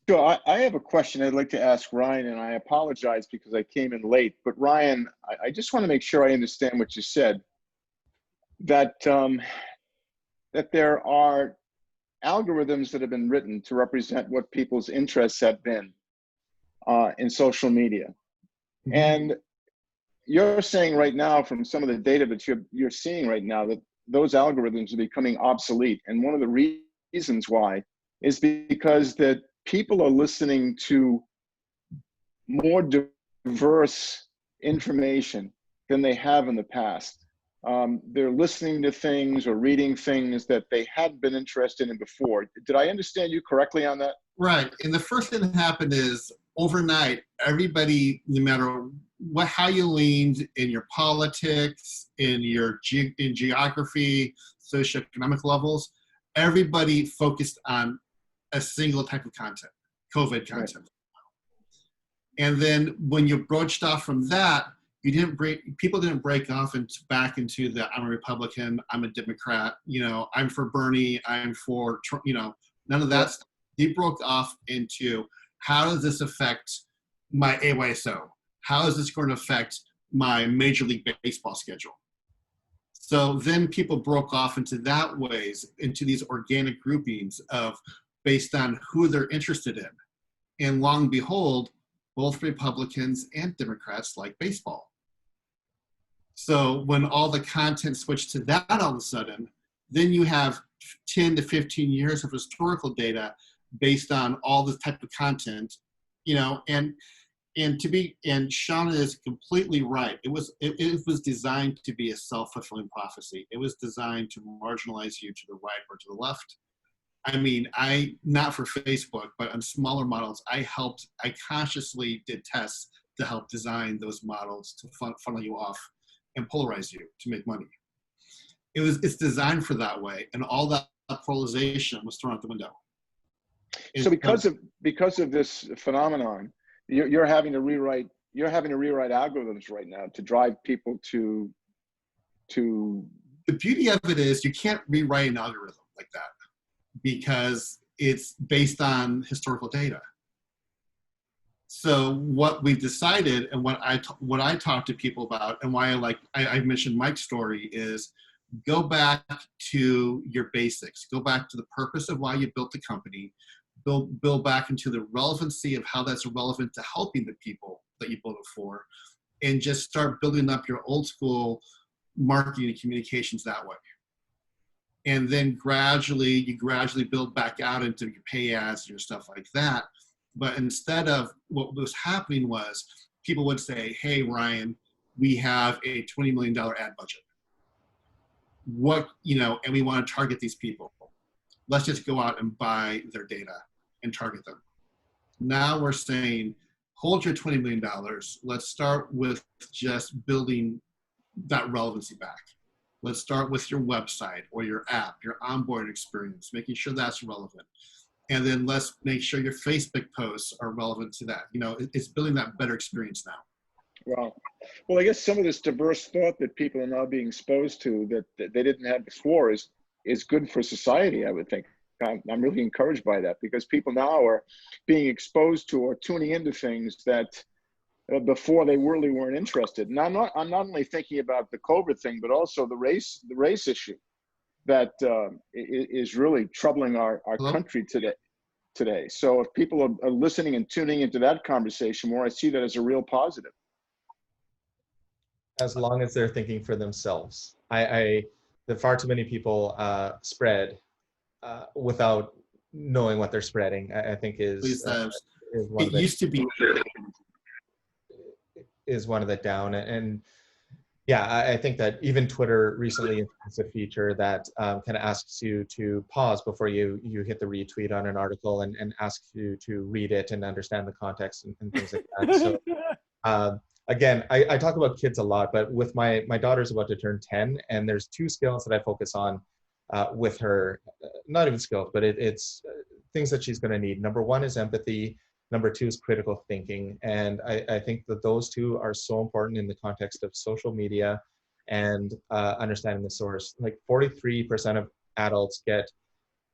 Sure. I have a question I'd like to ask Ryan, and I apologize because I came in late. But Ryan, I just want to make sure I understand what you said, that that there are algorithms that have been written to represent what people's interests have been in social media. Mm-hmm. And you're saying right now, from some of the data that you're seeing right now, that those algorithms are becoming obsolete. And one of the reasons why is because that people are listening to more diverse information than they have in the past. They're listening to things or reading things that they hadn't been interested in before. Did I understand you correctly on that? Right. And the first thing that happened is overnight, everybody, no matter how you leaned in your politics, in your in geography, socioeconomic levels, everybody focused on a single type of content, COVID content. Right. And then when you broached off from that, people didn't break off back into the, I'm a Republican, I'm a Democrat, I'm for Bernie, I'm for Trump, none of that stuff. They broke off into, how does this affect my AYSO? How is this going to affect my Major League Baseball schedule? So then people broke off into these organic groupings based on who they're interested in. And long and behold, both Republicans and Democrats like baseball. So when all the content switched to that all of a sudden, then you have 10 to 15 years of historical data based on all this type of content, and Shauna is completely right. It was designed to be a self-fulfilling prophecy. It was designed to marginalize you to the right or to the left. I mean, not for Facebook, but on smaller models, I consciously did tests to help design those models to funnel you off and polarize you to make money. It's designed for that way, and all that polarization was thrown out the window. So because of this phenomenon, you're having to rewrite algorithms right now to drive people to. The beauty of it is you can't rewrite an algorithm like that, because it's based on historical data. So what we've decided, and what I talk to people about, and why I mentioned Mike's story, is go back to your basics. Go back to the purpose of why you built the company. Build back into the relevancy of how that's relevant to helping the people that you built it for, and just start building up your old school marketing and communications that way. And then you gradually build back out into your pay ads and your stuff like that. But instead of, what was happening was, people would say, hey, Ryan, we have a $20 million ad budget. And we want to target these people. Let's just go out and buy their data and target them. Now we're saying, hold your $20 million. Let's start with just building that relevancy back. Let's start with your website or your app, your onboarding experience, making sure that's relevant. And then let's make sure your Facebook posts are relevant to that. It's building that better experience now. Wow. Well, I guess some of this diverse thought that people are now being exposed to that they didn't have before is good for society, I would think. I'm really encouraged by that, because people now are being exposed to or tuning into things that before they really weren't interested. And I'm not only thinking about the COVID thing, but also the race issue that is really troubling our country today. So if people are listening and tuning into that conversation more, I see that as a real positive. As long as they're thinking for themselves. The far too many people spread without knowing what they're spreading, I think is one of the, used to be is one of the down. And yeah, I think that even Twitter recently introduced a feature that kind of asks you to pause before you hit the retweet on an article and asks you to read it and understand the context and things like that. So again, I talk about kids a lot, but with my daughter's about to turn 10, and there's two skills that I focus on with her, not even skills, but it's things that she's going to need. Number one is empathy. Number two is critical thinking. And I think that those two are so important in the context of social media and understanding the source. Like 43% of adults get,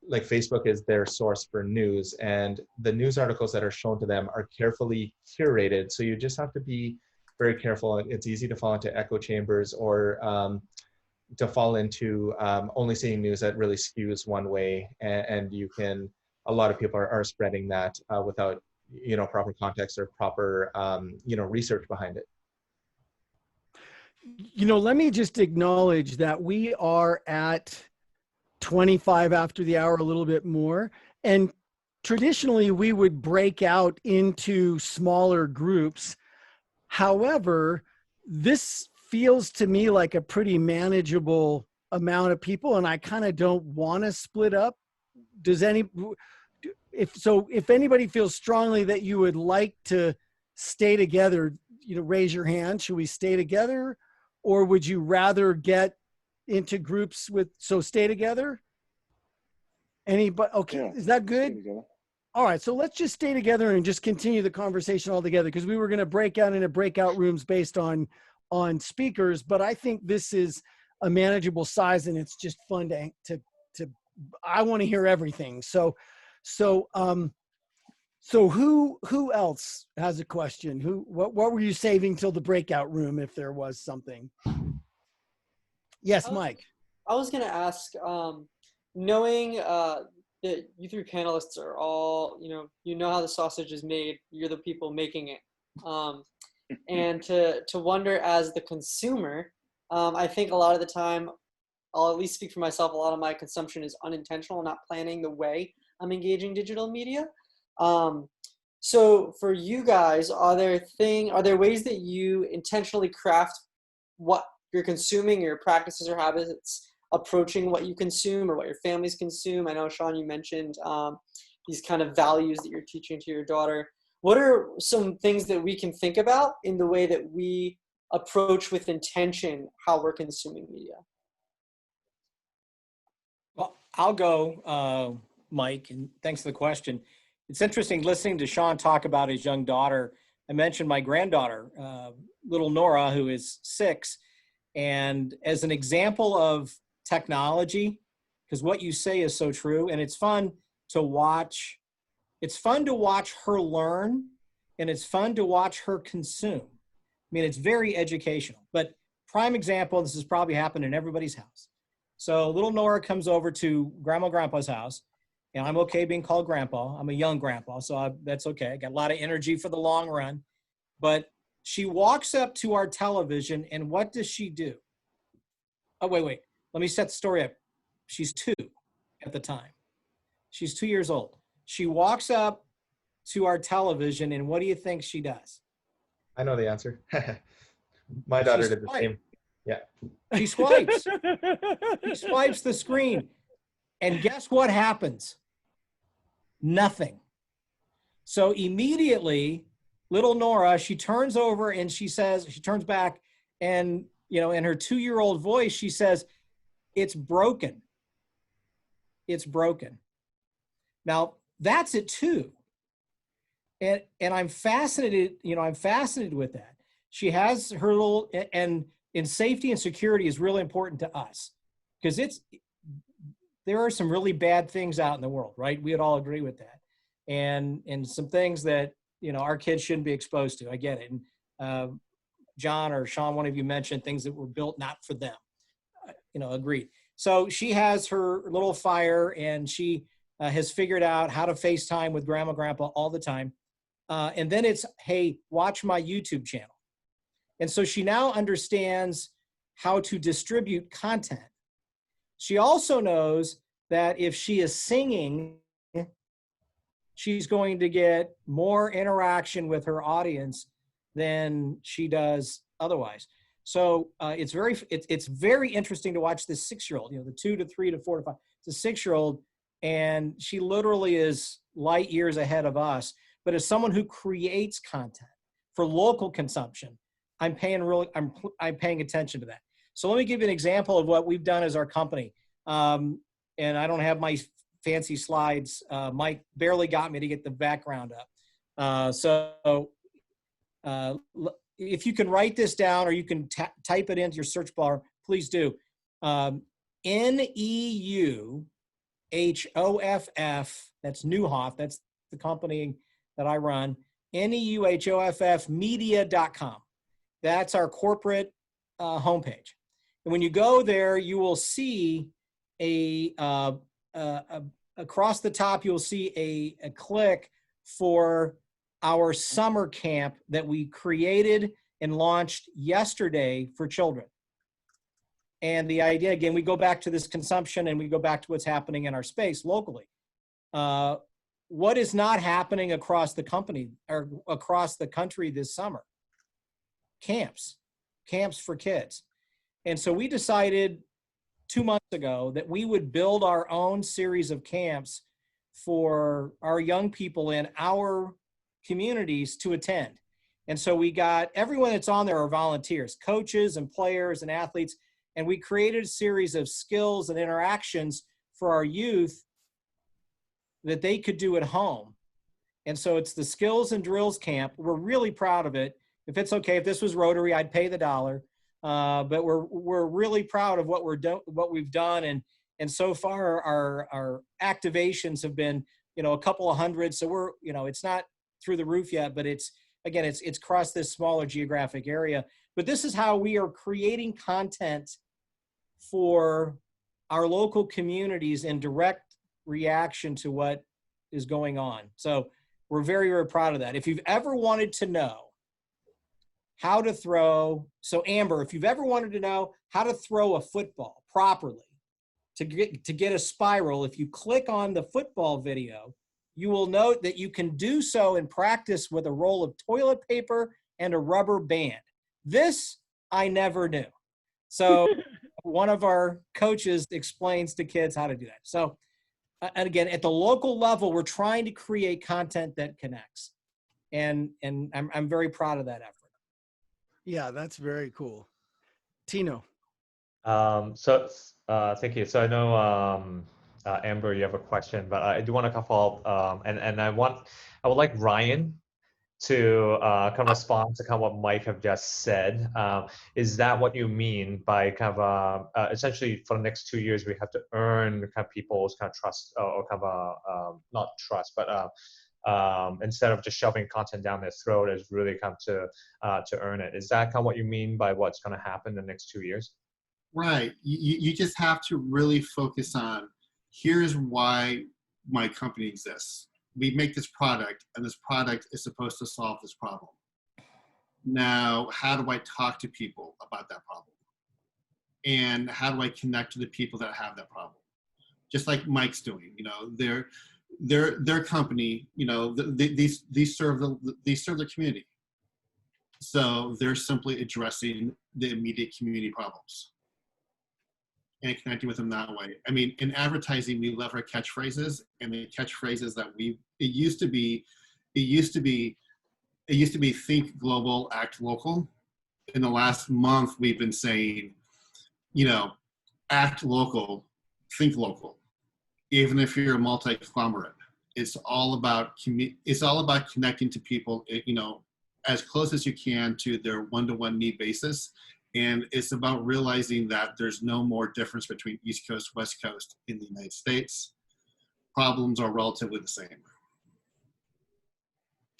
like Facebook is their source for news, and the news articles that are shown to them are carefully curated. So you just have to be very careful. It's easy to fall into echo chambers, or to fall into only seeing news that really skews one way, and you can, a lot of people are spreading that without, proper context or proper, research behind it. Let me just acknowledge that we are at 25 after the hour, a little bit more. And traditionally, we would break out into smaller groups. However, this feels to me like a pretty manageable amount of people, and I kind of don't want to split up. If anybody feels strongly that you would like to stay together, raise your hand. Should we stay together, or would you rather get into groups stay together? Anybody? Okay, Yeah, is that good? All right, so let's just stay together and just continue the conversation all together, because we were going to break out into breakout rooms based on speakers, but I think this is a manageable size, and it's just fun to I want to hear everything. So who else has a question? What were you saving till the breakout room, if there was something? Yes, Mike. I was going to ask, knowing that you three panelists are all, you know how the sausage is made, you're the people making it. And to wonder as the consumer, I think a lot of the time, I'll at least speak for myself, a lot of my consumption is unintentional, not planning the way I'm engaging digital media. So for you guys, are there ways that you intentionally craft what you're consuming, your practices or habits approaching what you consume or what your families consume? I know, Sean, you mentioned these kind of values that you're teaching to your daughter. What are some things that we can think about in the way that we approach with intention how we're consuming media? Well, I'll go, Mike, and thanks for the question. It's interesting listening to Sean talk about his young daughter. I mentioned my granddaughter, little Nora, who is 6. And as an example of technology, because what you say is so true, and it's fun to watch. It's fun to watch her learn, and it's fun to watch her consume. I mean, it's very educational. But prime example, this has probably happened in everybody's house. So little Nora comes over to Grandma and Grandpa's house, and I'm okay being called Grandpa. I'm a young grandpa, so that's okay. I got a lot of energy for the long run. But she walks up to our television, and what does she do? Oh, wait. Let me set the story up. She's 2 at the time. She's 2 years old. She walks up to our television, and what do you think she does? I know the answer. My daughter did the same. Yeah. She swipes. She swipes the screen. And guess what happens? Nothing. So immediately, little Nora, she turns over and she turns back, and, in her 2-year-old voice, she says, "It's broken. It's broken." Now, that's at 2. And I'm fascinated, I'm fascinated with that. She has her little, and in safety and security is really important to us, because there are some really bad things out in the world, right? We would all agree with that. And some things that, our kids shouldn't be exposed to. I get it. And John or Sean, one of you mentioned things that were built not for them. Agreed. So she has her little Fire, and she has figured out how to FaceTime with Grandma, Grandpa all the time. And then it's, hey, watch my YouTube channel. And so she now understands how to distribute content. She also knows that if she is singing, she's going to get more interaction with her audience than she does otherwise. So it's very interesting to watch this 6-year-old, the 2 to 3 to 4 to 5. It's a 6-year-old, and she literally is light years ahead of us. But as someone who creates content for local consumption, I'm paying attention to that. So let me give you an example of what we've done as our company. And I don't have my fancy slides. Mike barely got me to get the background up. So if you can write this down, or you can type it into your search bar, please do. NEUHOFF, that's Neuhoff, that's the company that I run, NEUHOFF media.com. That's our corporate homepage. And when you go there, you will see across the top, you'll see a click for our summer camp that we created and launched yesterday for children. And the idea, again, we go back to this consumption and we go back to what's happening in our space locally. What is not happening across the company or across the country this summer? Camps for kids. And so we decided 2 months ago that we would build our own series of camps for our young people in our communities to attend. And so we got everyone that's on there are volunteers, coaches and players and athletes. And we created a series of skills and interactions for our youth that they could do at home. And so it's the Skills and Drills Camp. We're really proud of it. If it's okay, if this was Rotary, I'd pay the $1. But we're really proud of what we've done. And so far our activations have been, a couple of hundred. So we're, it's not through the roof yet, but it's across this smaller geographic area. But this is how we are creating content for our local communities in direct reaction to what is going on. So we're very, very proud of that. If you've ever wanted to know how to throw, so Amber, if you've ever wanted to know how to throw a football properly to get a spiral, if you click on the football video, you will note that you can do so in practice with a roll of toilet paper and a rubber band. This I never knew. So one of our coaches explains to kids how to do that. So, and again, at the local level, we're trying to create content that connects. And I'm very proud of that effort. Yeah, that's very cool. Tino. Thank you. So I know, Amber, you have a question, but I do want to follow up, and I would like Ryan to kind of respond to kind of what Mike have just said. Is that what you mean by kind of essentially for the next 2 years we have to earn kind of people's kind of trust or kind of not trust, but instead of just shoving content down their throat, is really come to earn it. Is that kind of what you mean by what's going to happen in the next 2 years? Right. You just have to really focus on, here's why my company exists. We make this product, and this product is supposed to solve this problem. Now, how do I talk to people about that problem? And how do I connect to the people that have that problem? Just like Mike's doing, their company, these serve the community. So they're simply addressing the immediate community problems and connecting with them that way. I mean, in advertising, we love our catchphrases, and the catchphrases that it used to be think global, act local. In the last month, we've been saying, act local, think local. Even if you're a multi-conglomerate, it's all about connecting to people, as close as you can to their one-to-one need basis. And it's about realizing that there's no more difference between East Coast, West Coast in the United States. Problems are relatively the same.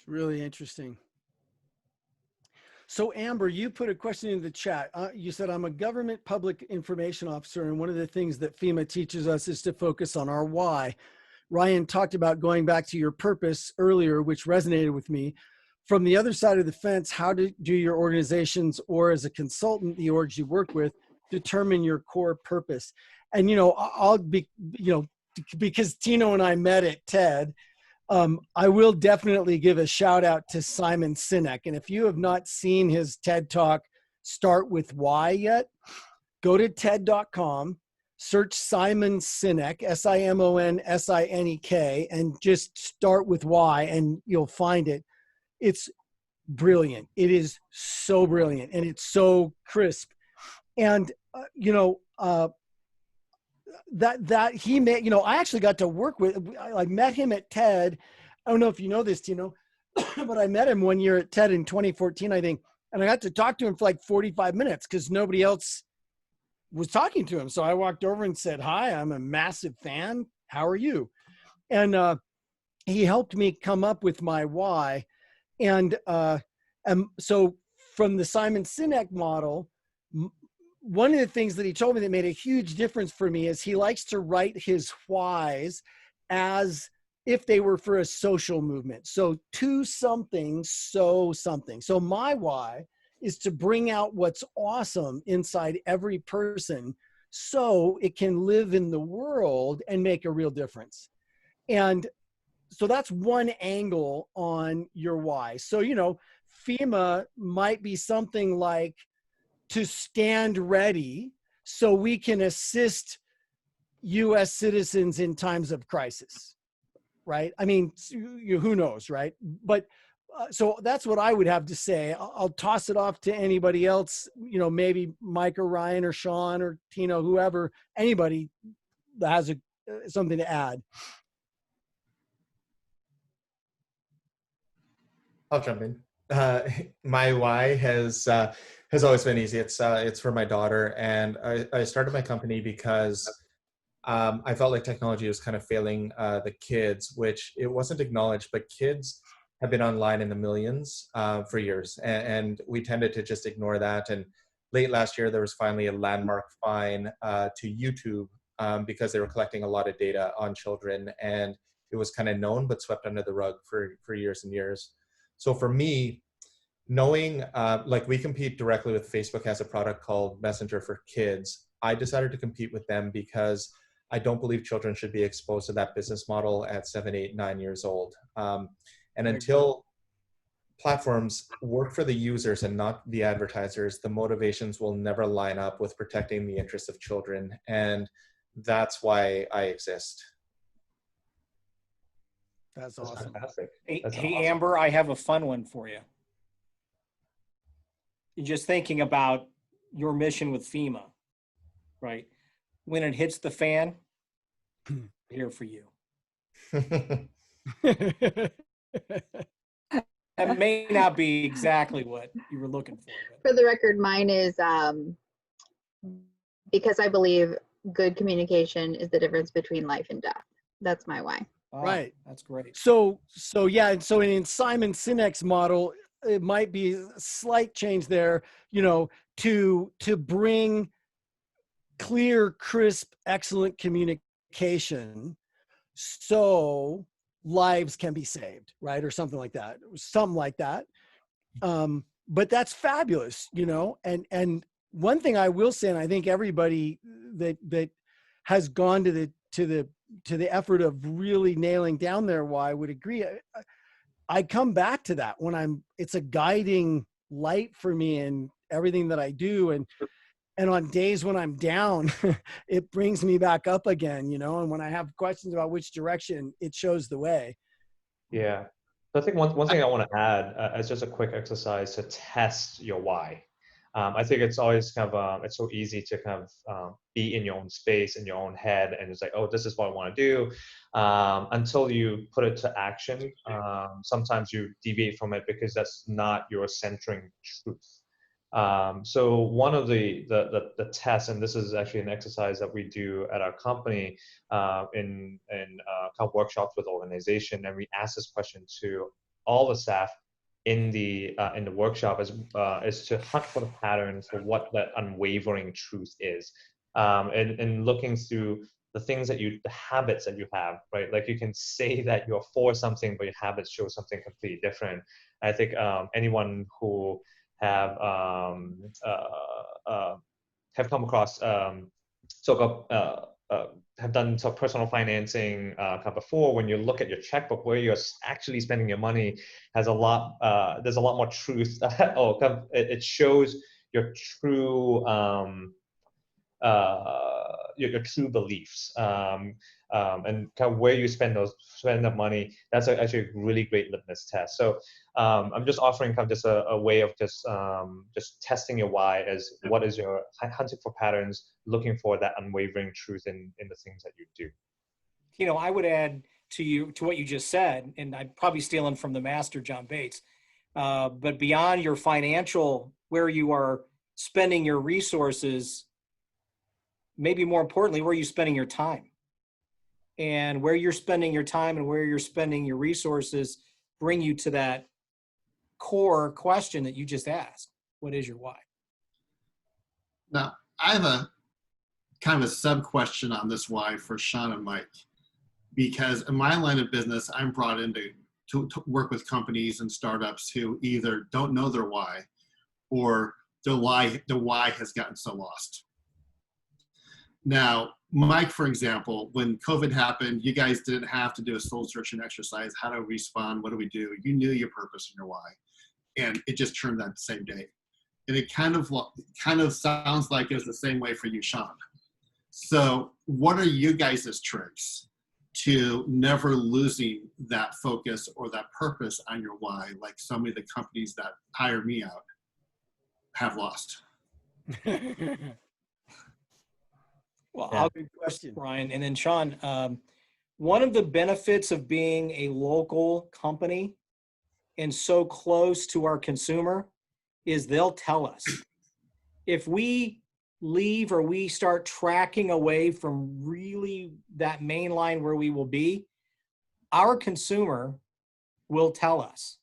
Really interesting. So Amber, you put a question in the chat. You said, I'm a government public information officer, and one of the things that FEMA teaches us is to focus on our why. Ryan talked about going back to your purpose earlier, which resonated with me. From the other side of the fence, how do your organizations, or as a consultant, the orgs you work with, determine your core purpose? And, I'll be, because Tino and I met at TED, I will definitely give a shout out to Simon Sinek. And if you have not seen his TED Talk, Start With Why yet, go to TED.com, search Simon Sinek, SIMONSINEK, and just start with why, and you'll find it. It's brilliant. It is so brilliant, and it's so crisp. And, that he met, I actually got to work with, I met him at TED. I don't know if you know this, but I met him one year at TED in 2014, I think. And I got to talk to him for like 45 minutes because nobody else was talking to him. So I walked over and said, "Hi, I'm a massive fan. How are you?" And he helped me come up with my why. And so from the Simon Sinek model, one of the things that he told me that made a huge difference for me is he likes to write his whys as if they were for a social movement. So to something, so something. So my why is to bring out what's awesome inside every person so it can live in the world and make a real difference. And so that's one angle on your why. So, FEMA might be something like to stand ready so we can assist US citizens in times of crisis, right? I mean, who knows, right? But so that's what I would have to say. I'll toss it off to anybody else, maybe Mike or Ryan or Sean or Tino, whoever, anybody that has something to add. I'll jump in. My why has always been easy. It's for my daughter, and I started my company because I felt like technology was kind of failing the kids, which it wasn't acknowledged, but kids have been online in the millions for years, and we tended to just ignore that. And late last year, there was finally a landmark fine to YouTube because they were collecting a lot of data on children, and it was kind of known but swept under the rug for years and years. So for me, knowing like we compete directly with Facebook has a product called Messenger for Kids, I decided to compete with them because I don't believe children should be exposed to that business model at 7, 8, 9 years old. And until platforms work for the users and not the advertisers, the motivations will never line up with protecting the interests of children. And that's why I exist. That's awesome. Fantastic. Hey, That's hey, awesome. Amber, I have a fun one for you. You're just thinking about your mission with FEMA, right? When it hits the fan, we're here for you. That may not be exactly what you were looking for. For the record, mine is because I believe good communication is the difference between life and death. That's my why. Oh, right. That's great. So yeah. So in Simon Sinek's model, it might be a slight change there, to bring clear, crisp, excellent communication so lives can be saved, right? Or something like that. But that's fabulous, and one thing I will say, and I think everybody that has gone to the effort of really nailing down their why would agree. I come back to that when it's a guiding light for me in everything that I do. And on days when I'm down, it brings me back up again, and when I have questions about which direction, it shows the way. Yeah. So I think one thing I want to add as just a quick exercise to test your why. I think it's always kind of, it's so easy to kind of be in your own space, in your own head, and it's like, oh, this is what I want to do. Until you put it to action, sometimes you deviate from it because that's not your centering truth. So one of the tests, and this is actually an exercise that we do at our company in kind of workshops with organization, and we ask this question to all the staff in the workshop is to hunt for the patterns for what that unwavering truth is, and looking through the habits that you have, right? Like you can say that you're for something, but your habits show something completely different. I think anyone who have come across have done some personal financing kind of before, when you look at your checkbook where you're actually spending your money, has a lot there's a lot more truth. It shows your true your true beliefs, and kind of where you spend the money. That's actually a really great litmus test. So I'm just offering kind of just a way of just testing your why, as what is your hunting for patterns, looking for that unwavering truth in the things that you do. I would add to what you just said, and I'm probably stealing from the master, John Bates, but beyond your financial, where you are spending your resources, maybe more importantly, where are you spending your time? And where you're spending your time and where you're spending your resources bring you to that core question that you just asked. What is your why? Now, I have a kind of a sub question on this why for Sean and Mike, because in my line of business, I'm brought in to work with companies and startups who either don't know their why or the why has gotten so lost. Now, Mike, for example, when COVID happened, you guys didn't have to do a soul searching exercise. How do we respond? What do we do? You knew your purpose and your why, and it just turned that same day. And it kind of sounds like it's the same way for you, Sean. So what are you guys' tricks to never losing that focus or that purpose on your why, like so many of the companies that hire me out have lost? Well, Yeah. I'll go first, Brian, and then Sean. One of the benefits of being a local company and so close to our consumer is they'll tell us. If we leave or we start tracking away from really that main line where we will be, our consumer will tell us.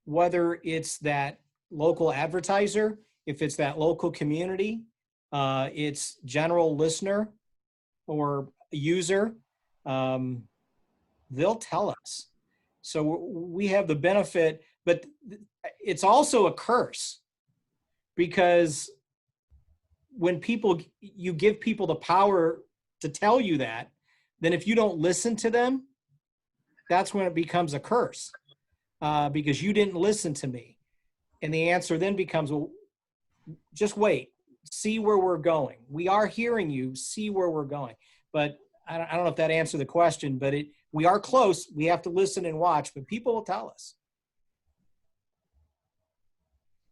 Whether it's that local advertiser, if it's that local community, it's general listener or user, they'll tell us. So we have the benefit, but it's also a curse, because when you give people the power to tell you that, then if you don't listen to them, that's when it becomes a curse, because you didn't listen to me. And the answer then becomes, well, just wait, see where we're going. We are hearing you, see where we're going. But I don't know if that answered the question, but we are close. We have to listen and watch, but people will tell us.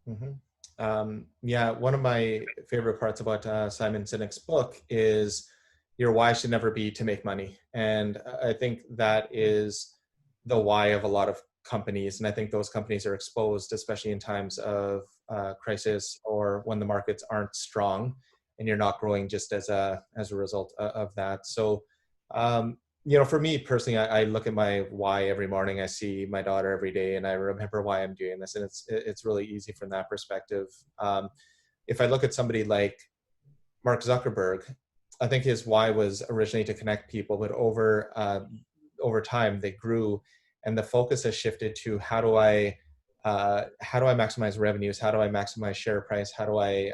Mm-hmm. Yeah, one of my favorite parts about Simon Sinek's book is your why should never be to make money. And I think that is the why of a lot of companies. And I think those companies are exposed, especially in times of crisis or when the markets aren't strong and you're not growing just as a result of that. So, for me personally, I look at my why every morning. I see my daughter every day and I remember why I'm doing this. And it's really easy from that perspective. If I look at somebody like Mark Zuckerberg, I think his why was originally to connect people, but over time they grew, and the focus has shifted to how do I maximize revenues? How do I maximize share price? How do I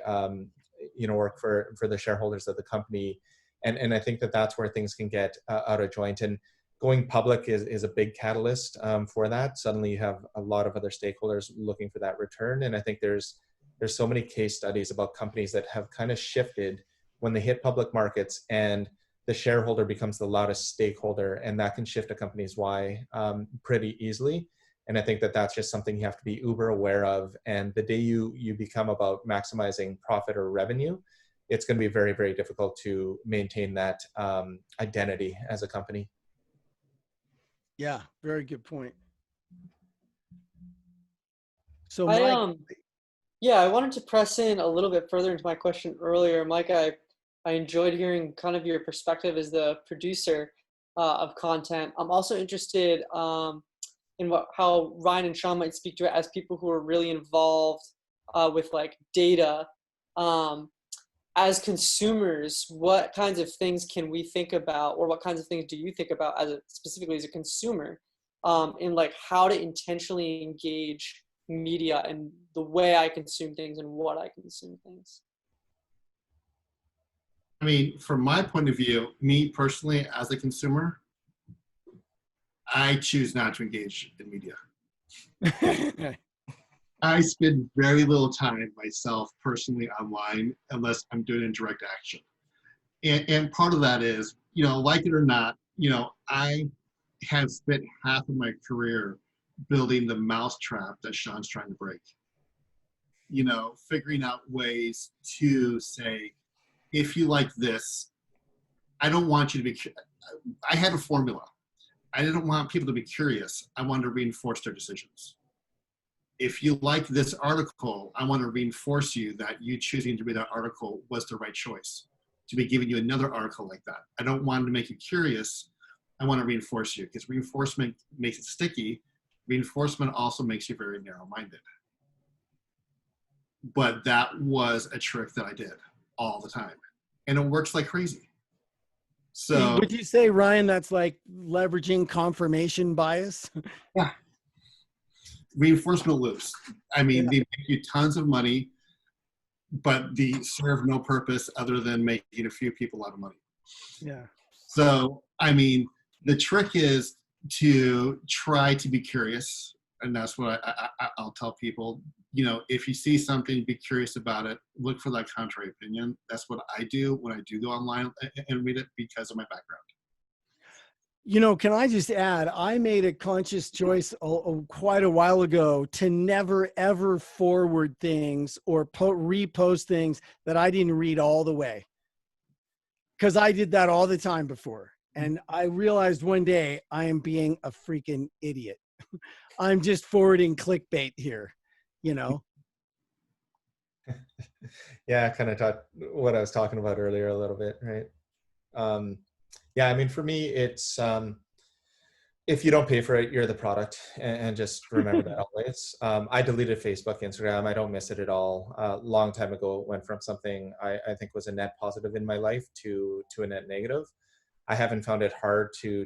work for the shareholders of the company? And I think that's where things can get out of joint. And going public is a big catalyst for that. Suddenly you have a lot of other stakeholders looking for that return. And I think there's so many case studies about companies that have kind of shifted when they hit public markets, and the shareholder becomes the loudest stakeholder, and that can shift a company's why pretty easily. And I think that's just something you have to be uber aware of. And the day you become about maximizing profit or revenue, it's going to be very, very difficult to maintain that identity as a company. Yeah, very good point. So, I Mike, I wanted to press in a little bit further into my question earlier. Mike, I enjoyed hearing kind of your perspective as the producer of content. I'm also interested in how Ryan and Sean might speak to it as people who are really involved with like data. As consumers, what kinds of things can we think about, or what kinds of things do you think about specifically as a consumer, in like how to intentionally engage media and the way I consume things and what I consume things? I mean, from my point of view, me personally as a consumer, I choose not to engage in media. I spend very little time myself personally online unless I'm doing in direct action. And part of that is, like it or not, I have spent half of my career building the mousetrap that Sean's trying to break. Figuring out ways to say, if you like this, I don't want you to be, I had a formula. I didn't want people to be curious. I wanted to reinforce their decisions. If you like this article, I want to reinforce you that you choosing to read that article was the right choice. to be giving you another article like that. I don't want to make you curious. I want to reinforce you, because reinforcement makes it sticky. Reinforcement also makes you very narrow-minded. But that was a trick that I did all the time, and it works like crazy. So would you say, Ryan, that's like leveraging confirmation bias? yeah, reinforcement loops. I mean, Yeah. they make you tons of money, but they serve no purpose other than making a few people a lot of money. Yeah. So, I mean, the trick is to try to be curious. And that's what I'll tell people. You know, if you see something, be curious about it. Look for that contrary opinion. That's what I do when I do go online and read it, because of my background. You know, can I just add, I made a conscious choice quite a while ago to never, ever forward things or repost things that I didn't read all the way. Because I did that all the time before. And I realized one day I am being a freaking idiot. I'm just forwarding clickbait here, you know? Yeah, kind of what I was talking about earlier a little bit, right? Yeah, I mean, for me, it's if you don't pay for it, you're the product, and just remember that always. I deleted Facebook, Instagram. I don't miss it at all. Long time ago, it went from something I think was a net positive in my life to a net negative. I haven't found it hard to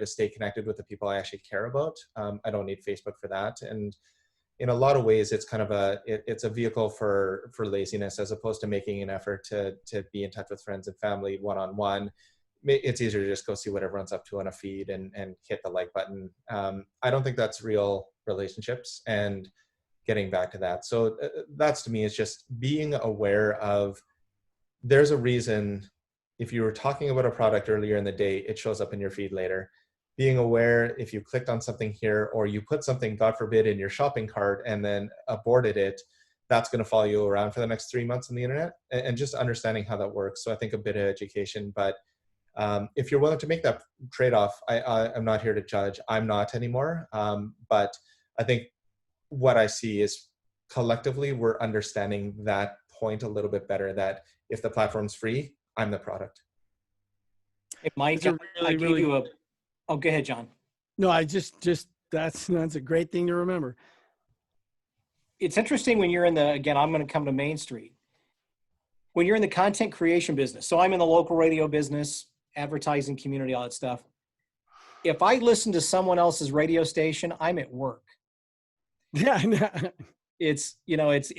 stay connected with the people I actually care about. I don't need Facebook for that, and in a lot of ways, it's kind of it's a vehicle for laziness, as opposed to making an effort to be in touch with friends and family one-on-one. It's easier to just go see what everyone's up to on a feed and hit the like button. I don't think that's real relationships, and getting back to that. So that's, to me, is just being aware of, there's a reason if you were talking about a product earlier in the day, it shows up in your feed later. Being aware if you clicked on something here, or you put something, God forbid, in your shopping cart and then aborted it, that's going to follow you around for the next 3 months on the internet, and just understanding how that works. So I think a bit of education, but if you're willing to make that trade-off, I'm not here to judge. I'm not anymore. But I think what I see is collectively we're understanding that point a little bit better, that if the platform's free, I'm the product. Hey, Mike, Those are I really, gave really- you a, oh, go ahead, John. No, I just that's a great thing to remember. It's interesting when you're in the, again, I'm going to come to Main Street. When you're in the content creation business, so I'm in the local radio business, advertising, community, all that stuff. If I listen to someone else's radio station, I'm at work. Yeah. It's, you know, it's,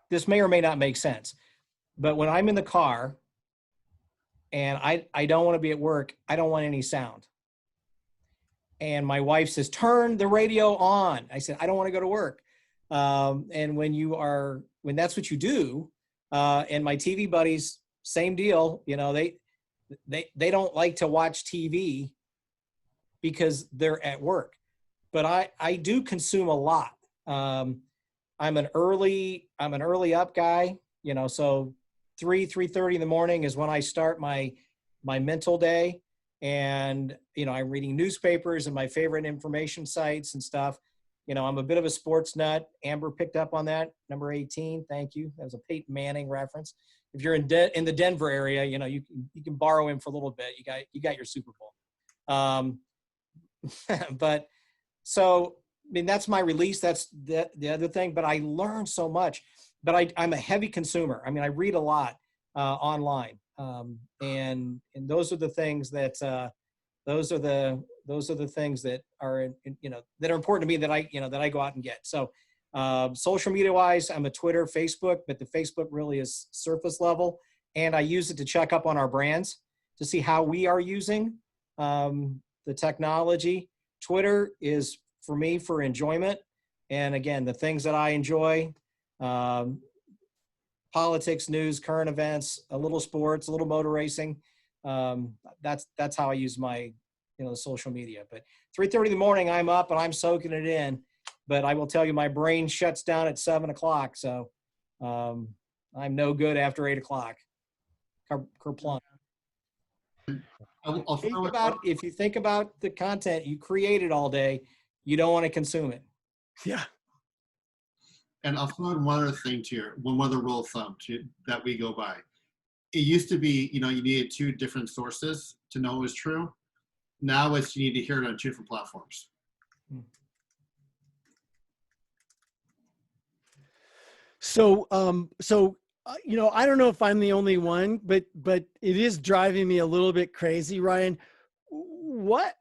this may or may not make sense, but when I'm in the car and I don't want to be at work, I don't want any sound. And my wife says, turn the radio on. I said, I don't want to go to work. And when that's what you do, and my TV buddies, same deal, you know, they don't like to watch TV because they're at work, but I do consume a lot. I'm an early up guy, you know, so 3:30 in the morning is when I start my mental day. And, you know, I'm reading newspapers and my favorite information sites and stuff. You know, I'm a bit of a sports nut. Amber picked up on that. Number 18. Thank you. That was a Peyton Manning reference. If you're in the Denver area, you know, you can borrow him for a little bit. You got your Super Bowl. But so, I mean, that's my release. That's the other thing, but I learned so much, but I'm a heavy consumer. I mean, I read a lot online. And those are the things that, those are the things that are, you know, that are important to me, that I go out and get. So, social media wise, I'm a Twitter, Facebook, but the Facebook really is surface level. And I use it to check up on our brands to see how we are using, the technology. Twitter is for me for enjoyment. And again, the things that I enjoy, politics, news, current events, a little sports, a little motor racing. That's how I use my, you know, social media. But 3:30 in the morning, I'm up and I'm soaking it in. But I will tell you, my brain shuts down at 7 o'clock. So I'm no good after 8 o'clock. Kerplunk. If you think about the content you created all day, you don't want to consume it. Yeah. And I'll throw in one other thing to one other rule of thumb that we go by. It used to be, you needed 2 different sources to know it was true. Now it's you need to hear it on 2 different platforms. So, I don't know if I'm the only one, but it is driving me a little bit crazy, Ryan. What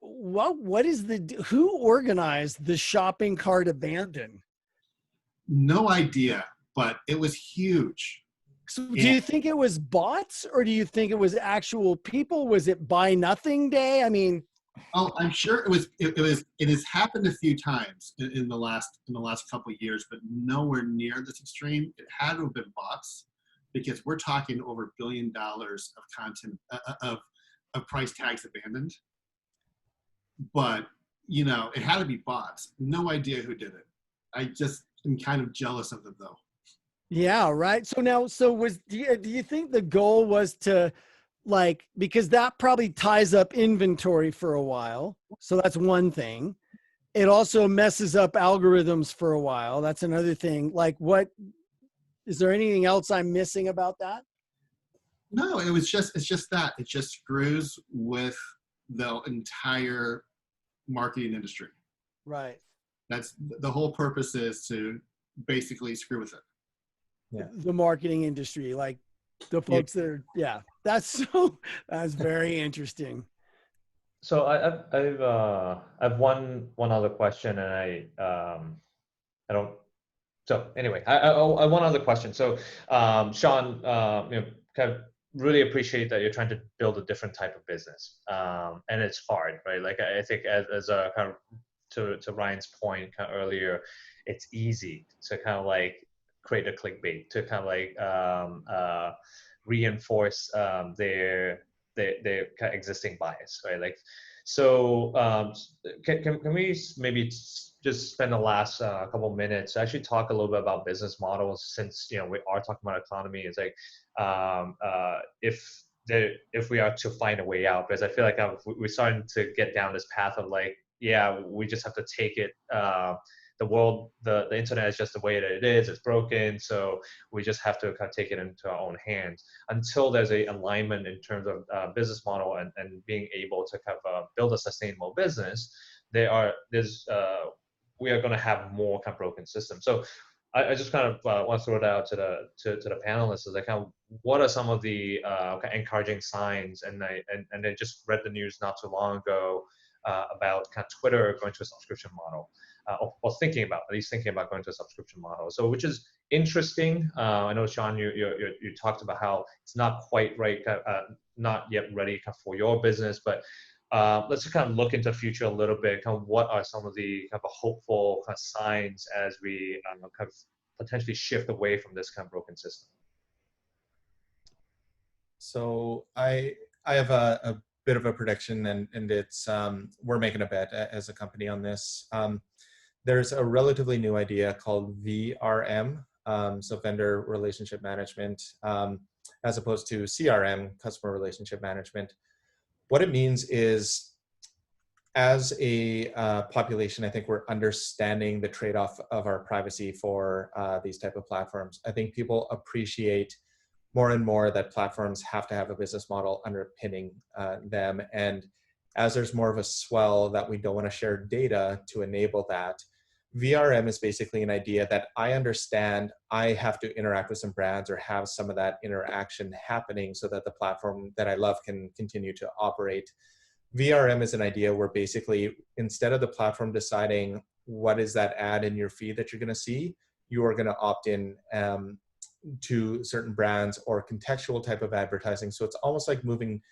is who organized the shopping cart abandon? No idea, but it was huge. So do you think it was bots, or do you think it was actual people? Was it buy nothing day? I mean, oh, I'm sure it was. It has happened a few times in the last couple of years, but nowhere near this extreme. It had to have been bots, because we're talking over $1 billion of content of price tags abandoned. But it had to be bots. No idea who did it. I just am kind of jealous of them, though. yeah, right. So now, do you think the goal was to, like, because that probably ties up inventory for a while. So that's one thing. It also messes up algorithms for a while. That's another thing. Like, is there anything else I'm missing about that? No, it's just that. It just screws with the entire marketing industry. Right. That's the whole purpose, is to basically screw with it. Yeah. The marketing industry, like the folks that are, that's very interesting. So I've one other question, and I don't. So anyway, I one other question. So Sean, kind of really appreciate that you're trying to build a different type of business, and it's hard, right? Like I think as a kind of to Ryan's point kind of earlier, it's easy to kind of like create a clickbait to kind of like reinforce their kind of existing bias, right? Like, so can we maybe just spend the last couple minutes to actually talk a little bit about business models, since we are talking about economy? It's like if we are to find a way out, because I feel like we're starting to get down this path of like, we just have to take it. The world, the internet is just the way that it is. It's broken, so we just have to kind of take it into our own hands until there's a alignment in terms of business model and being able to kind of build a sustainable business. We are going to have more kind of broken systems. So I just kind of want to throw it out to the panelists, is like, what are some of the encouraging signs? And I just read the news not too long ago about kind of Twitter going to a subscription model. Or at least thinking about going to a subscription model. So, which is interesting. I know, Sean, you talked about how it's not quite right, not yet ready for your business, but let's just kind of look into the future a little bit. Kind of what are some of the kind of hopeful kind of signs as we kind of potentially shift away from this kind of broken system? So I have a bit of a prediction, and it's we're making a bet as a company on this. There's a relatively new idea called VRM, so vendor relationship management, as opposed to CRM, customer relationship management. What it means is, as a population, I think we're understanding the trade-off of our privacy for these type of platforms. I think people appreciate more and more that platforms have to have a business model underpinning them. And as there's more of a swell that we don't want to share data to enable that, VRM is basically an idea that I understand I have to interact with some brands or have some of that interaction happening so that the platform that I love can continue to operate. VRM is an idea where basically, instead of the platform deciding what is that ad in your feed that you're going to see, you are going to opt in to certain brands or contextual type of advertising. So it's almost like moving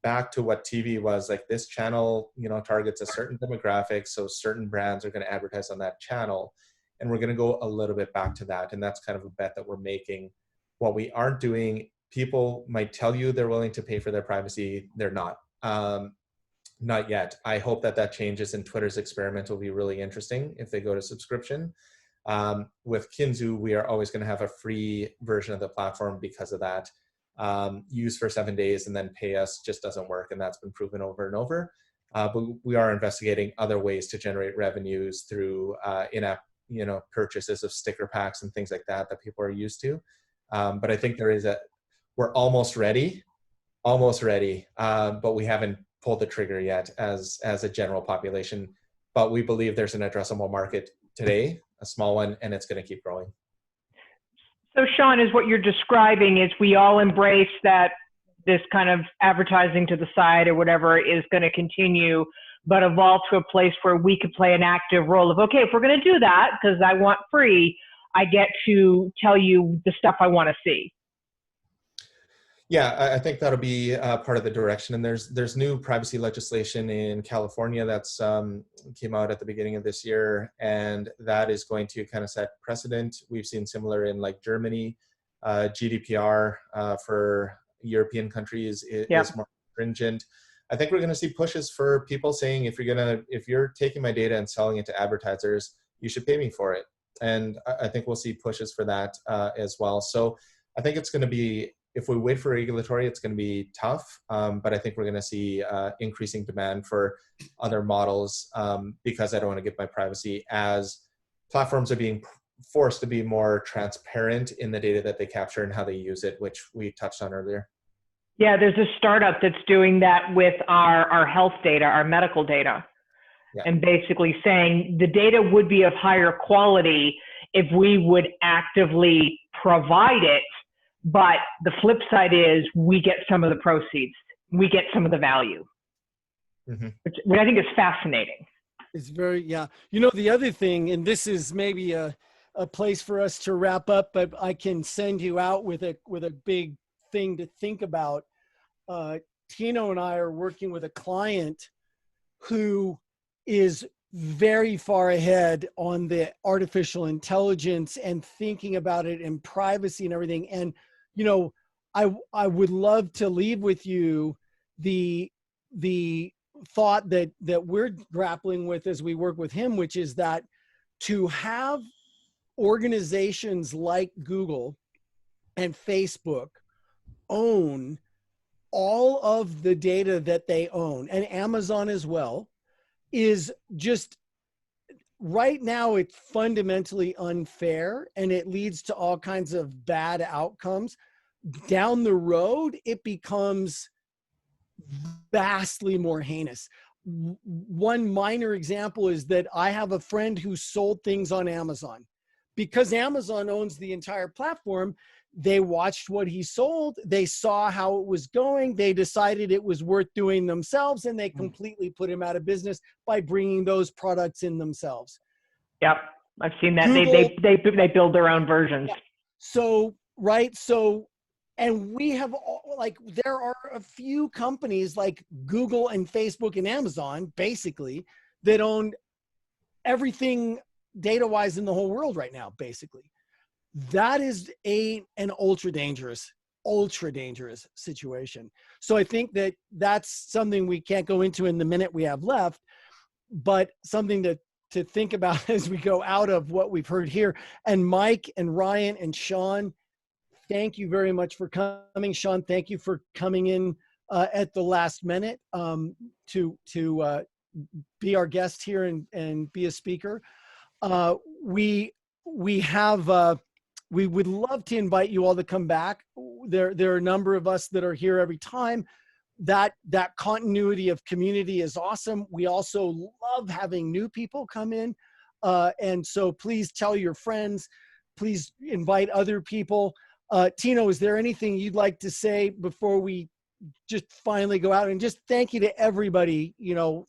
back to what TV was. Like, this channel, targets a certain demographic, so certain brands are going to advertise on that channel, and we're going to go a little bit back to that. And that's kind of a bet that we're making. What we aren't doing, people might tell you they're willing to pay for their privacy, they're not. Not yet. I hope that changes, and Twitter's experiment will be really interesting if they go to subscription. With Kinzu, we are always going to have a free version of the platform because of that. Use for 7 days and then pay us just doesn't work, and that's been proven over and over. But we are investigating other ways to generate revenues through in-app purchases of sticker packs and things like that people are used to. But I think we're almost ready, but we haven't pulled the trigger yet as a general population. But we believe there's an addressable market today, a small one, and it's going to keep growing. So Sean, is what you're describing is we all embrace that this kind of advertising to the side or whatever is going to continue, but evolve to a place where we could play an active role of, okay, if we're going to do that, because I want free, I get to tell you the stuff I want to see. Yeah, I think that'll be part of the direction. And there's new privacy legislation in California that's came out at the beginning of this year, and that is going to kind of set precedent. We've seen similar in like Germany. GDPR for European countries is more stringent. I think we're going to see pushes for people saying, if you're taking my data and selling it to advertisers, you should pay me for it. And I think we'll see pushes for that as well. So I think it's going to be, if we wait for regulatory, it's going to be tough. But I think we're going to see increasing demand for other models because I don't want to give my privacy, as platforms are being forced to be more transparent in the data that they capture and how they use it, which we touched on earlier. Yeah, there's a startup that's doing that with our health data, our medical data. Yeah. And basically saying the data would be of higher quality if we would actively provide it. But the flip side is we get some of the proceeds. We get some of the value, which I think is fascinating. It's very, yeah. The other thing, and this is maybe a place for us to wrap up, but I can send you out with a big thing to think about. Tino and I are working with a client who is very far ahead on the artificial intelligence and thinking about it and privacy and everything. And, I would love to leave with you the thought that we're grappling with as we work with him, which is that to have organizations like Google and Facebook own all of the data that they own, and Amazon as well, is just, right now it's fundamentally unfair, and it leads to all kinds of bad outcomes. Down the road, it becomes vastly more heinous. One minor example is that I have a friend who sold things on Amazon. Because Amazon owns the entire platform, they watched what he sold, they saw how it was going, they decided it was worth doing themselves, and they completely put him out of business by bringing those products in themselves. Yep, I've seen that. Google, they build their own versions. Yeah. So, and we have, there are a few companies like Google and Facebook and Amazon, basically, that own everything data-wise in the whole world right now, basically. That is an ultra dangerous situation. So I think that that's something we can't go into in the minute we have left, but something to think about as we go out of what we've heard here. And Mike and Ryan and Sean, thank you very much for coming. Sean, thank you for coming in at the last minute to be our guest here and be a speaker. We would love to invite you all to come back. There are a number of us that are here every time. That continuity of community is awesome. We also love having new people come in. And so please tell your friends, please invite other people. Tino, is there anything you'd like to say before we just finally go out? And just thank you to everybody.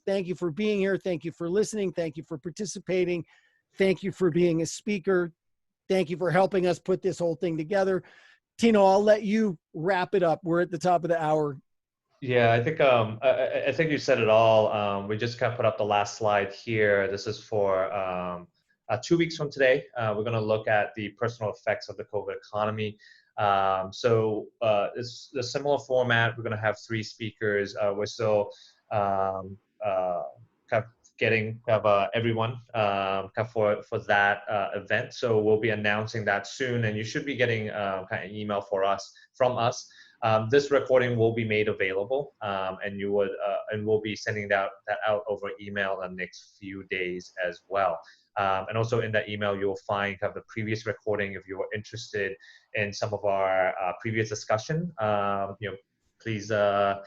Thank you for being here. Thank you for listening. Thank you for participating. Thank you for being a speaker. Thank you for helping us put this whole thing together. Tino, I'll let you wrap it up. We're at the top of the hour. Yeah, I think you said it all. We just kind of put up the last slide here. This is for 2 weeks from today. We're going to look at the personal effects of the COVID economy. It's a similar format. We're going to have 3 speakers. We're still kind of getting everyone for that event. So we'll be announcing that soon, and you should be getting kind of email from us. This recording will be made available, and we'll be sending that out over email in the next few days as well. And also in that email, you'll find kind of the previous recording if you're interested in some of our previous discussion. Please kind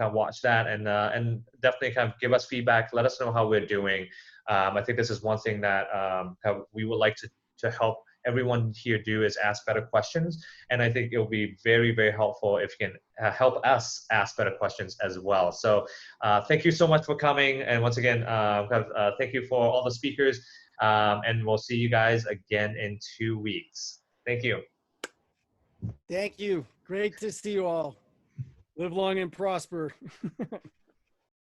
of watch that and definitely kind of give us feedback. Let us know how we're doing. I think this is one thing that we would like to help everyone here do is ask better questions. And I think it'll be very, very helpful if you can help us ask better questions as well. So thank you so much for coming. And once again, thank you for all the speakers. And we'll see you guys again in 2 weeks. Thank you. Thank you. Great to see you all. Live long and prosper.